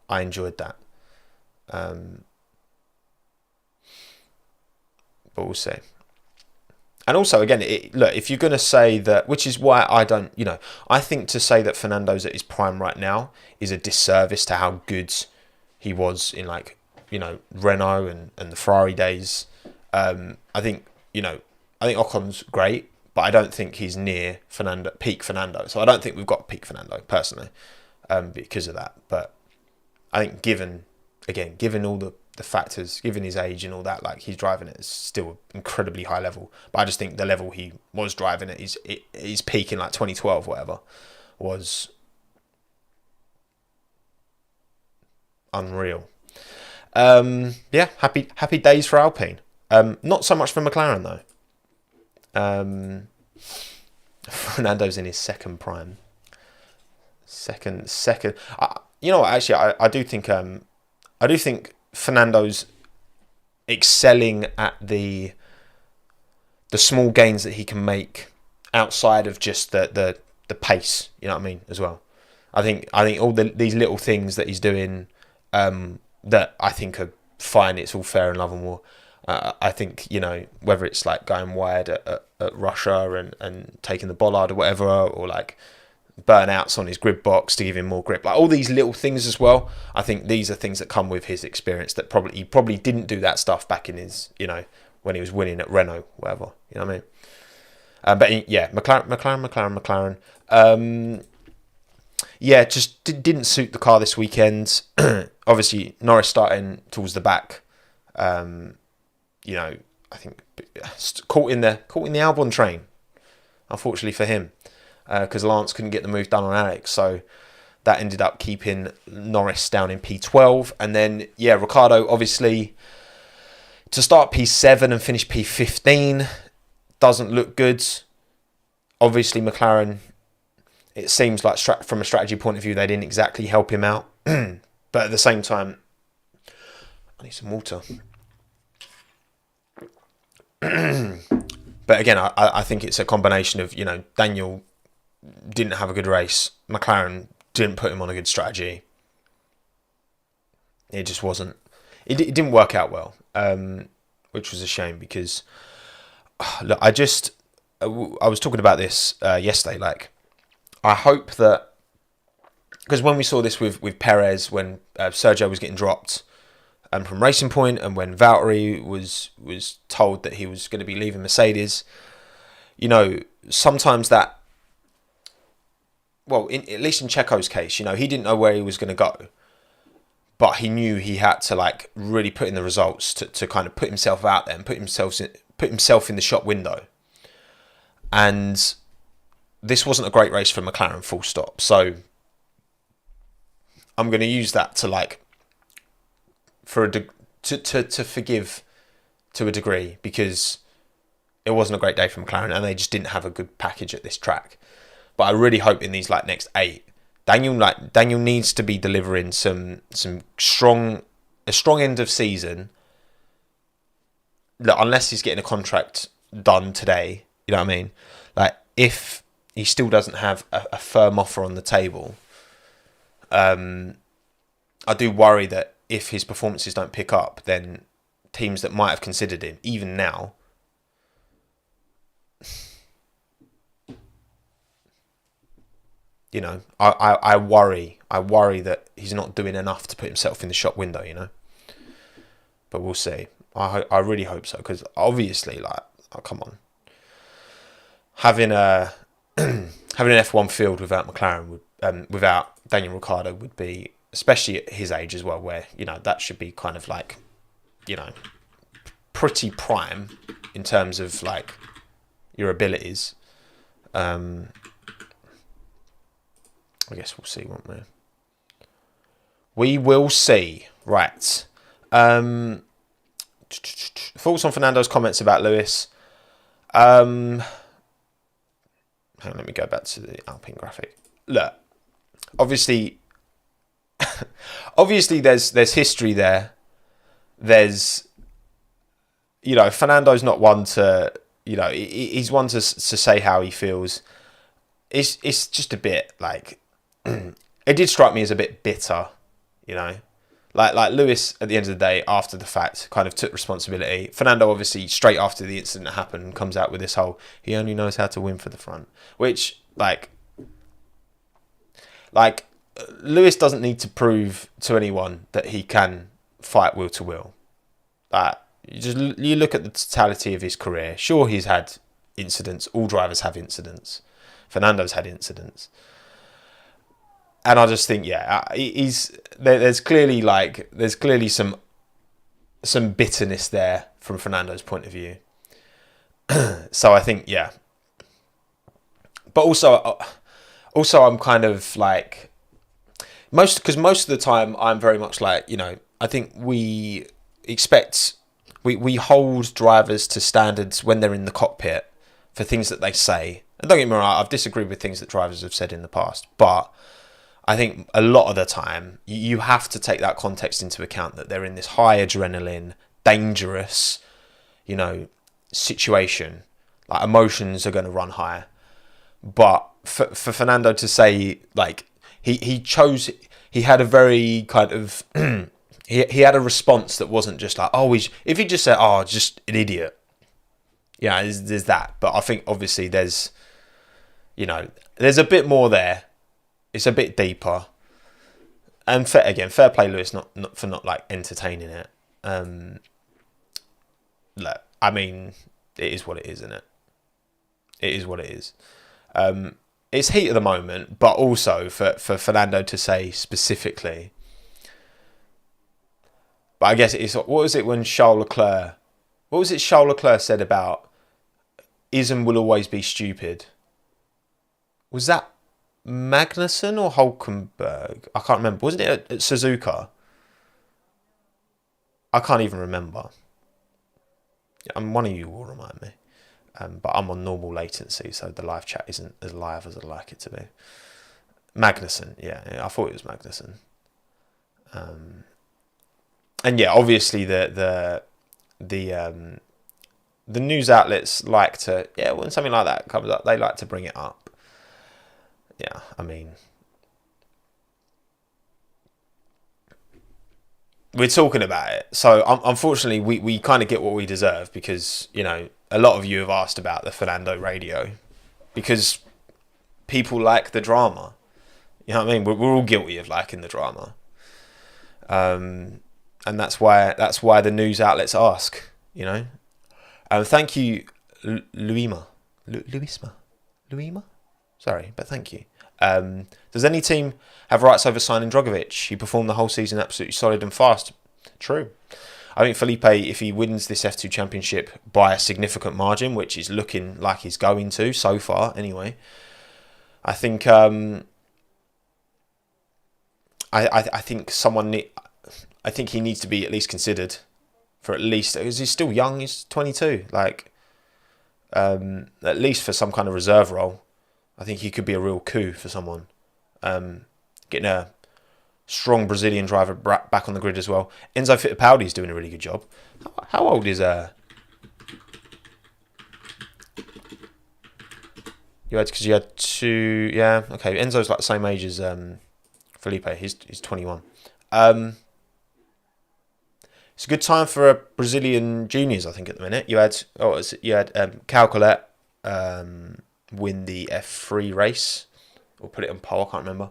I enjoyed that. But we'll see. And also, again, look, if you're going to say that, which is why I don't, I think to say that Fernando's at his prime right now is a disservice to how good he was in, Renault and the Ferrari days. I think Ocon's great, but I don't think he's near peak Fernando. So I don't think we've got peak Fernando, personally, because of that. But I think given all the factors, given his age and all that, he's driving it at still an incredibly high level. But I just think the level he was driving at, his peak in 2012, whatever, was unreal. Happy days for Alpine. Not so much for McLaren though. Fernando's in his second prime. Second. I do think Fernando's excelling at the small gains that he can make outside of just the pace. You know what I mean? As well, I think all these little things that he's doing, that I think are fine. It's all fair in love and war. I think, whether it's going wide at Russia and taking the bollard or whatever, or burnouts on his grid box to give him more grip, all these little things as well. I think these are things that come with his experience that he probably didn't do that stuff back in his, when he was winning at Renault, whatever. You know what I mean? But yeah, McLaren. Just didn't suit the car this weekend. Obviously, Norris starting towards the back. I think caught in the Albon train, unfortunately for him, because Lance couldn't get the move done on Alex, so that ended up keeping Norris down in P12, and then Ricciardo obviously to start P7 and finish P15 doesn't look good. Obviously McLaren, it seems like from a strategy point of view they didn't exactly help him out, but at the same time, I need some water. But again, I think it's a combination of, Daniel didn't have a good race. McLaren didn't put him on a good strategy. It just wasn't. It didn't work out well, which was a shame because, look, I was talking about this yesterday. I hope that, because when we saw this with Perez, when Sergio was getting dropped from Racing Point, and when Valtteri was told that he was going to be leaving Mercedes, sometimes that, well, at least in Checo's case, he didn't know where he was going to go, but he knew he had to really put in the results to kind of put himself out there and put himself in the shop window. And this wasn't a great race for McLaren, full stop. So I'm going to use that to to forgive to a degree, because it wasn't a great day for McLaren and they just didn't have a good package at this track. But I really hope in these next 8, Daniel needs to be delivering a strong end of season. Look, unless he's getting a contract done today, you know what I mean? If he still doesn't have a firm offer on the table, I do worry that if his performances don't pick up, then teams that might have considered him, even now, you know, I worry that he's not doing enough to put himself in the shop window, you know. But we'll see. I really hope so, because obviously, like, oh, come on, having a having an F1 field without McLaren would, without Daniel Ricciardo would be, especially at his age as well, where, you know, that should be kind of like, you know, pretty prime in terms of like your abilities. I guess we'll see, won't we? We will see. Right. Thoughts on Fernando's comments about Lewis. Hang on, let me go back to the Alpine graphic. Look, obviously there's history there. There's, you know, Fernando's not one to, you know, he's one to say how he feels. It's just a bit like, it did strike me as a bit bitter, you know. Like Lewis, at the end of the day, after the fact, kind of took responsibility. Fernando, obviously, straight after the incident happened, comes out with this whole, he only knows how to win for the front. Which, like Lewis doesn't need to prove to anyone that he can fight wheel to wheel. You look at the totality of his career. Sure, he's had incidents. All drivers have incidents. Fernando's had incidents. And I just think, yeah, there's clearly some bitterness there from Fernando's point of view. So I think, yeah. But also I'm kind of like, most of the time I'm very much like, you know, I think we hold drivers to standards when they're in the cockpit for things that they say. And don't get me wrong, I've disagreed with things that drivers have said in the past, but I think a lot of the time you have to take that context into account, that they're in this high adrenaline, dangerous, you know, situation. Like, emotions are going to run high. But for Fernando to say, like, he had a very kind of he had a response that wasn't just like, oh, if he just said, oh, just an idiot. Yeah, there's that. But I think obviously there's, you know, there's a bit more there. It's a bit deeper, and fair play, Lewis, not for not like entertaining it. Look, I mean, it is what it is, isn't it? It is what it is. It's heat of the moment, but also for Fernando to say specifically. But I guess it's, what was it when Charles Leclerc? What was it Charles Leclerc said about ism will always be stupid? Was that Magnussen or Hulkenberg? I can't remember. Wasn't it at Suzuka? I can't even remember. And one of you will remind me. But I'm on normal latency, so the live chat isn't as live as I'd like it to be. Magnussen, yeah, I thought it was Magnussen. And yeah, obviously the news outlets like to, yeah, when something like that comes up, they like to bring it up. Yeah, I mean, we're talking about it. So unfortunately, we kind of get what we deserve, because, you know, a lot of you have asked about the Fernando radio, because people like the drama. You know what I mean? We're all guilty of liking the drama. And that's why the news outlets ask, you know. Thank you, Luima. Sorry, but thank you. Does any team have rights over signing Drogovic? He performed the whole season absolutely solid and fast. True. I think Felipe, if he wins this F2 championship by a significant margin, which is looking like he's going to so far anyway, I think I think I think he needs to be at least considered for, at least, because he's still young, he's 22, like at least for some kind of reserve role. I think he could be a real coup for someone. Getting a strong Brazilian driver back on the grid as well. Enzo Fittipaldi's doing a really good job. How old is you had two? Yeah, okay. Enzo's like the same age as Felipe. He's 21. It's a good time for Brazilian juniors, I think, at the minute. You had Cal Colette, win the F3 race, or put it on pole, I can't remember.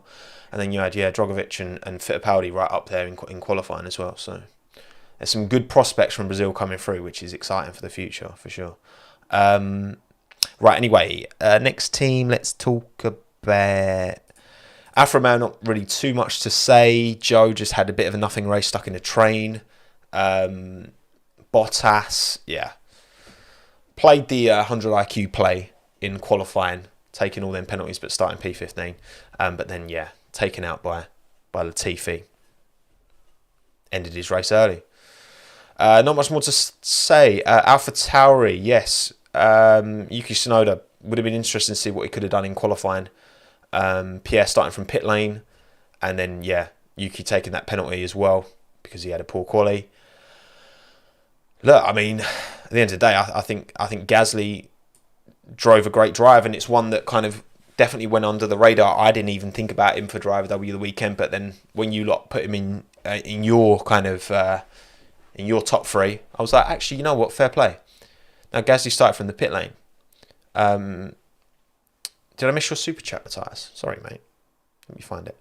And then you had Drogovic and Fittipaldi right up there in qualifying as well. So there's some good prospects from Brazil coming through, which is exciting for the future, for sure. Right, anyway, next team, let's talk about Alfa Romeo. Not really too much to say. Joe just had a bit of a nothing race, stuck in a train. Bottas, played the 100 IQ play in qualifying, taking all them penalties, but starting P15. But then, taken out by Latifi. Ended his race early. Not much more to say. AlphaTauri, yes. Yuki Tsunoda, would have been interesting to see what he could have done in qualifying. Pierre starting from pit lane, and then Yuki taking that penalty as well because he had a poor quali. Look, I mean, at the end of the day, I think Gasly drove a great drive, and it's one that kind of definitely went under the radar. I didn't even think about him for Driver W the weekend, but then when you lot put him in your kind of in your top three, I was like, actually, you know what? Fair play. Now Gasly started from the pit lane. Did I miss your super chat, Matthias? Sorry, mate. Let me find it.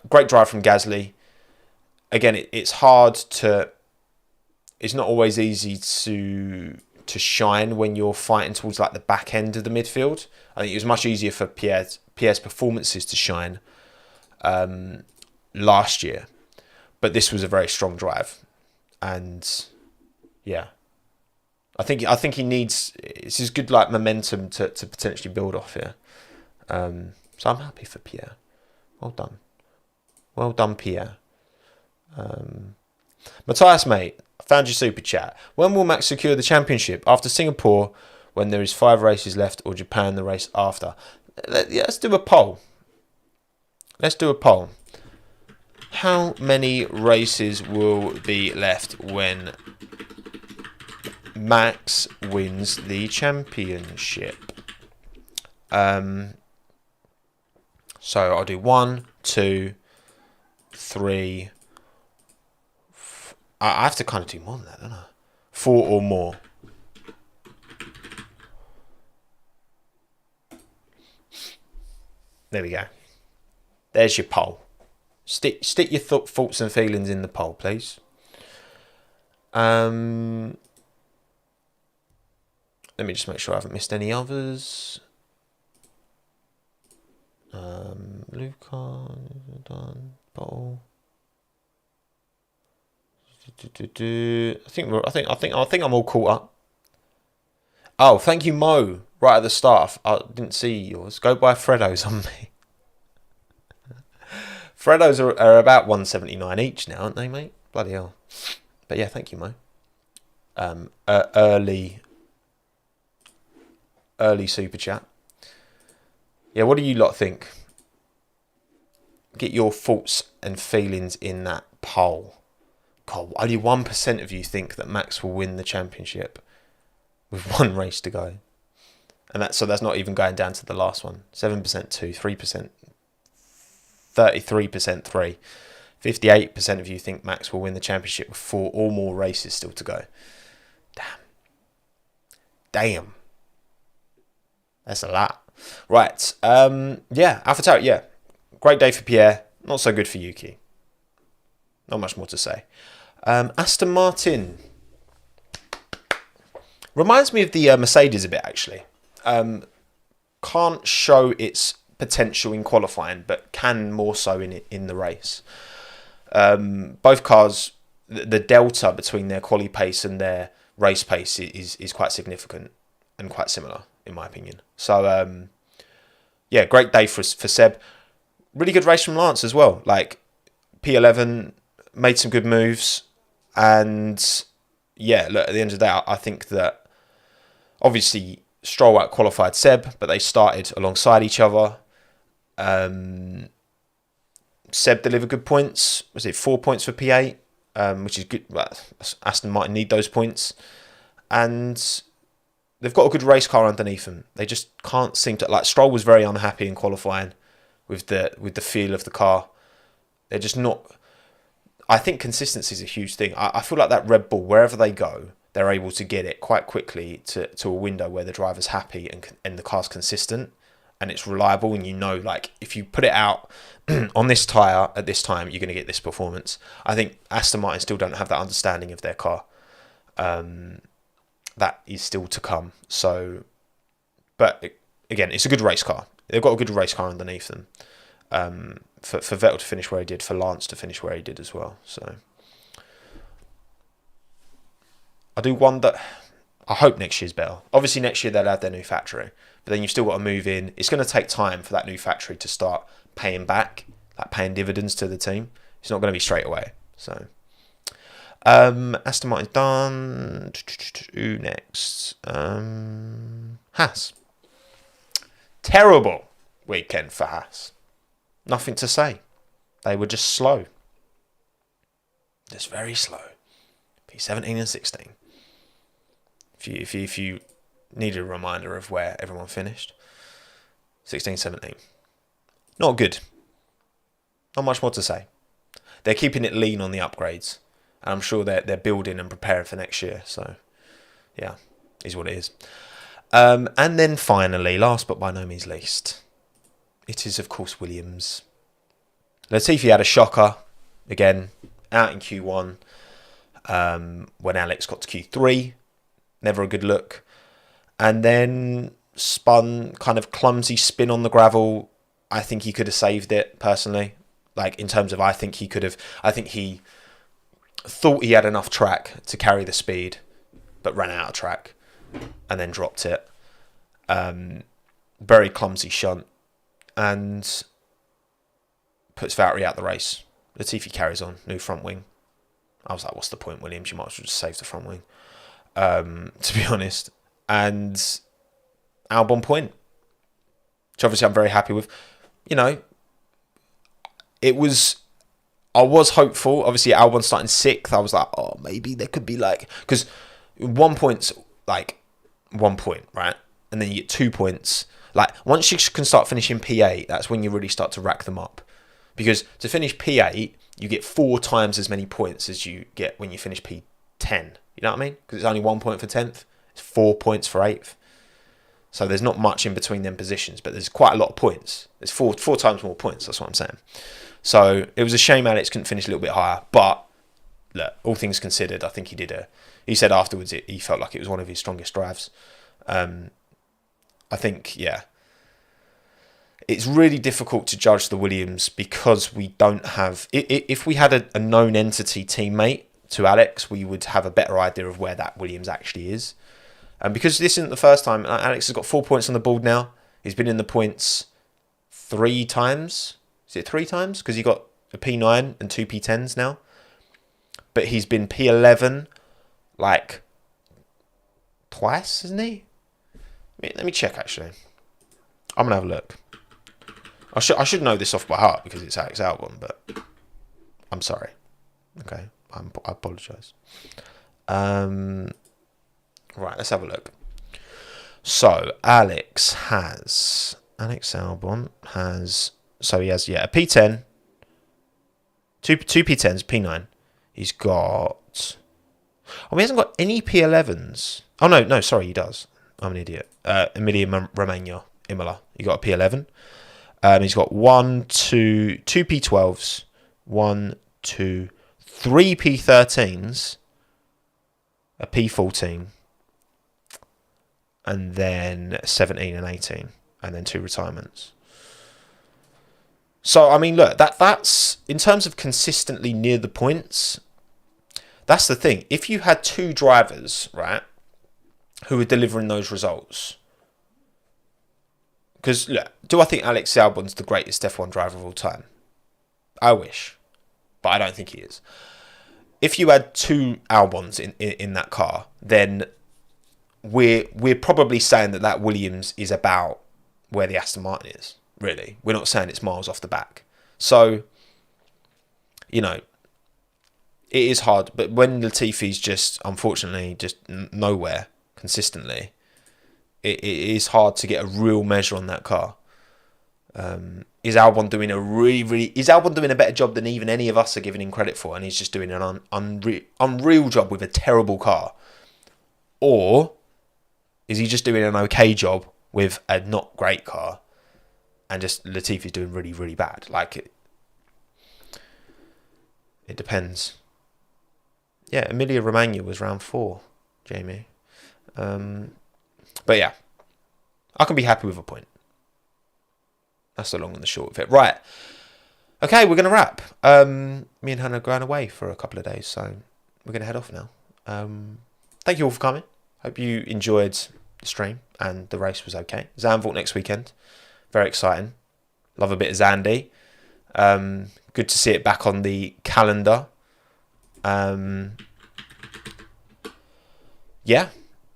Great drive from Gasly. Again, it's hard to. It's not always easy to shine when you're fighting towards like the back end of the midfield. I think it was much easier for Pierre's performances to shine last year, but this was a very strong drive, and I think he needs. It's his good like momentum to potentially build off here. So I'm happy for Pierre. Well done, Pierre. Matthias, mate, I found your super chat. When will Max secure the championship? After Singapore, when there is 5 races left, or Japan the race after? Let's do a poll. How many races will be left when Max wins the championship? So I'll do 1, 2, 3. I have to kind of do more than that, don't I? 4 or more. There we go. There's your poll. Stick your thoughts and feelings in the poll, please. Let me just make sure I haven't missed any others. Luca, done. Poll. I think I'm all caught up. Oh, thank you, Mo. Right at the start, I didn't see yours. Go buy Freddos on me. Freddos are about 179 each now, aren't they, mate? Bloody hell. But yeah, thank you, Mo. Early super chat. Yeah, what do you lot think? Get your thoughts and feelings in that poll. God, only 1% of you think that Max will win the championship with 1 race to go. And that's not even going down to the last one. 7% 2, 3%, 33% 3. 58% of you think Max will win the championship with 4 or more races still to go. Damn. That's a lot. Right. AlphaTauri, great day for Pierre. Not so good for Yuki. Not much more to say. Aston Martin. Reminds me of the Mercedes a bit, actually. Can't show its potential in qualifying, but can more so in the race. Both cars, the delta between their quali pace and their race pace is quite significant and quite similar, in my opinion. So, great day for Seb. Really good race from Lance as well. Like, P11 made some good moves. And, look, at the end of the day, I think that obviously Stroll out-qualified Seb, but they started alongside each other. Seb delivered good points. Was it 4 points for P8? Which is good. Aston Martin need those points. And they've got a good race car underneath them. They just can't seem to... Like, Stroll was very unhappy in qualifying with the feel of the car. They're just not... I think consistency is a huge thing. I feel like that Red Bull, wherever they go, they're able to get it quite quickly to a window where the driver's happy and the car's consistent and it's reliable, and you know, like, if you put it out on this tyre at this time, you're going to get this performance. I think Aston Martin still don't have that understanding of their car. That is still to come. So, but again, it's a good race car. They've got a good race car underneath them. For Vettel to finish where he did, for Lance to finish where he did as well. So I do wonder. I hope next year's better. Obviously, next year they'll have their new factory, but then you've still got to move in. It's going to take time for that new factory to start paying back, like paying dividends to the team. It's not going to be straight away. So Aston Martin's done. Who next? Haas. Terrible weekend for Haas. Nothing to say. They were just slow. Just very slow. P17 and 16. If you needed a reminder of where everyone finished. 16, 17. Not good. Not much more to say. They're keeping it lean on the upgrades. And I'm sure they're building and preparing for next year. So, yeah, is what it is. And then finally, last but by no means least, it is, of course, Williams. Latifi had a shocker, again, out in Q1, when Alex got to Q3. Never a good look. And then spun, kind of clumsy spin on the gravel. I think he could have saved it, personally. Like, in terms of, I think he thought he had enough track to carry the speed, but ran out of track and then dropped it. Very clumsy shunt. And puts Valtteri out the race. Latifi carries on, new front wing. I was like, what's the point, Williams? You might as well just save the front wing, to be honest. And Albon point, which obviously I'm very happy with. You know, I was hopeful. Obviously, Albon starting 6th. I was like, oh, maybe there could be like... Because 1 point's like 1 point, right? And then you get 2 points. Like, once you can start finishing P8, that's when you really start to rack them up. Because to finish P8, you get 4 times as many points as you get when you finish P10. You know what I mean? Because it's only 1 point for 10th. It's 4 points for 8th. So there's not much in between them positions, but there's quite a lot of points. There's four times more points, that's what I'm saying. So it was a shame Alex couldn't finish a little bit higher. But, look, all things considered, I think he said afterwards he felt like it was one of his strongest drives. I think, yeah, it's really difficult to judge the Williams because we don't have... If we had a known entity teammate to Alex, we would have a better idea of where that Williams actually is. And because this isn't the first time, Alex has got 4 points on the board now. He's been in the points 3 times. Is it 3 times? Because he got a P9 and 2 P10s now. But he's been P11 like twice, isn't he? Let me check, actually. I'm going to have a look. I should know this off by heart because it's Alex Albon, but I'm sorry. Okay, I apologise. Right, let's have a look. So, Alex Albon has... So, he has, a P10. Two P10s, P9. He's got... Oh, he hasn't got any P11s. Oh, no, sorry, he does. I'm an idiot. Emilia-Romagna, Imola. He got a P11. He's got 2 P12s, 3 P13s, a P14, and then 17 and 18, and then 2 retirements. So, I mean, look, that's in terms of consistently near the points, that's the thing. If you had 2 drivers, right, who were delivering those results... Because, look, do I think Alex Albon's the greatest F1 driver of all time? I wish. But I don't think he is. If you had 2 Albons in that car, then we're probably saying that Williams is about where the Aston Martin is, really. We're not saying it's miles off the back. So, you know, it is hard. But when Latifi's just, unfortunately, just nowhere consistently... It is hard to get a real measure on that car. Is Albon doing is Albon doing a better job than even any of us are giving him credit for, and he's just doing an unreal job with a terrible car? Or is he just doing an okay job with a not great car and just Latifi's doing really, really bad? Like, it depends. Yeah, Emilia-Romagna was round 4, Jamie. But yeah, I can be happy with a point. That's the long and the short of it. Right. Okay, we're going to wrap. Me and Hannah are going away for a couple of days, so we're going to head off now. Thank you all for coming. Hope you enjoyed the stream and the race was okay. Zandvoort next weekend. Very exciting. Love a bit of Zandy. Good to see it back on the calendar. Yeah,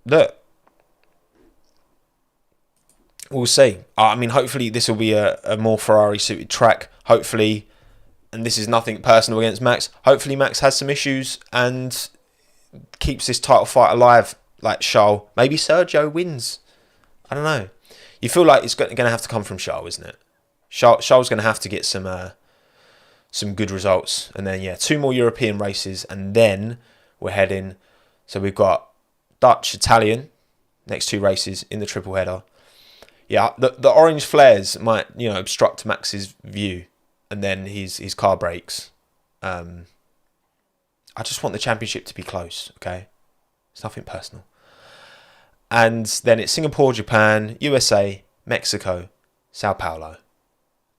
look. We'll see. I mean, hopefully this will be a more Ferrari-suited track. Hopefully, and this is nothing personal against Max, hopefully Max has some issues and keeps this title fight alive like Charles. Maybe Sergio wins. I don't know. You feel like it's going to have to come from Charles, isn't it? Charles going to have to get some good results. And then, yeah, 2 more European races. And then we're heading... So we've got Dutch, Italian, next 2 races in the triple header. Yeah, the orange flares might, obstruct Max's view. And then his car breaks. I just want the championship to be close, okay? It's nothing personal. And then it's Singapore, Japan, USA, Mexico, Sao Paulo,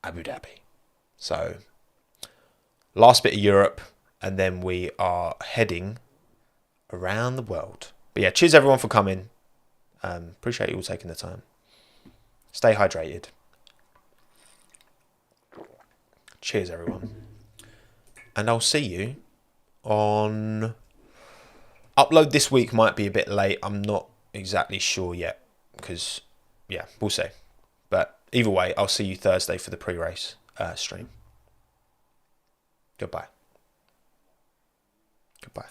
Abu Dhabi. So, last bit of Europe, and then we are heading around the world. But yeah, cheers everyone for coming. Appreciate you all taking the time. Stay hydrated. Cheers everyone. And I'll see you on... Upload this week might be a bit late. I'm not exactly sure yet. Because, yeah, we'll see. But either way, I'll see you Thursday for the pre-race stream. Goodbye. Goodbye.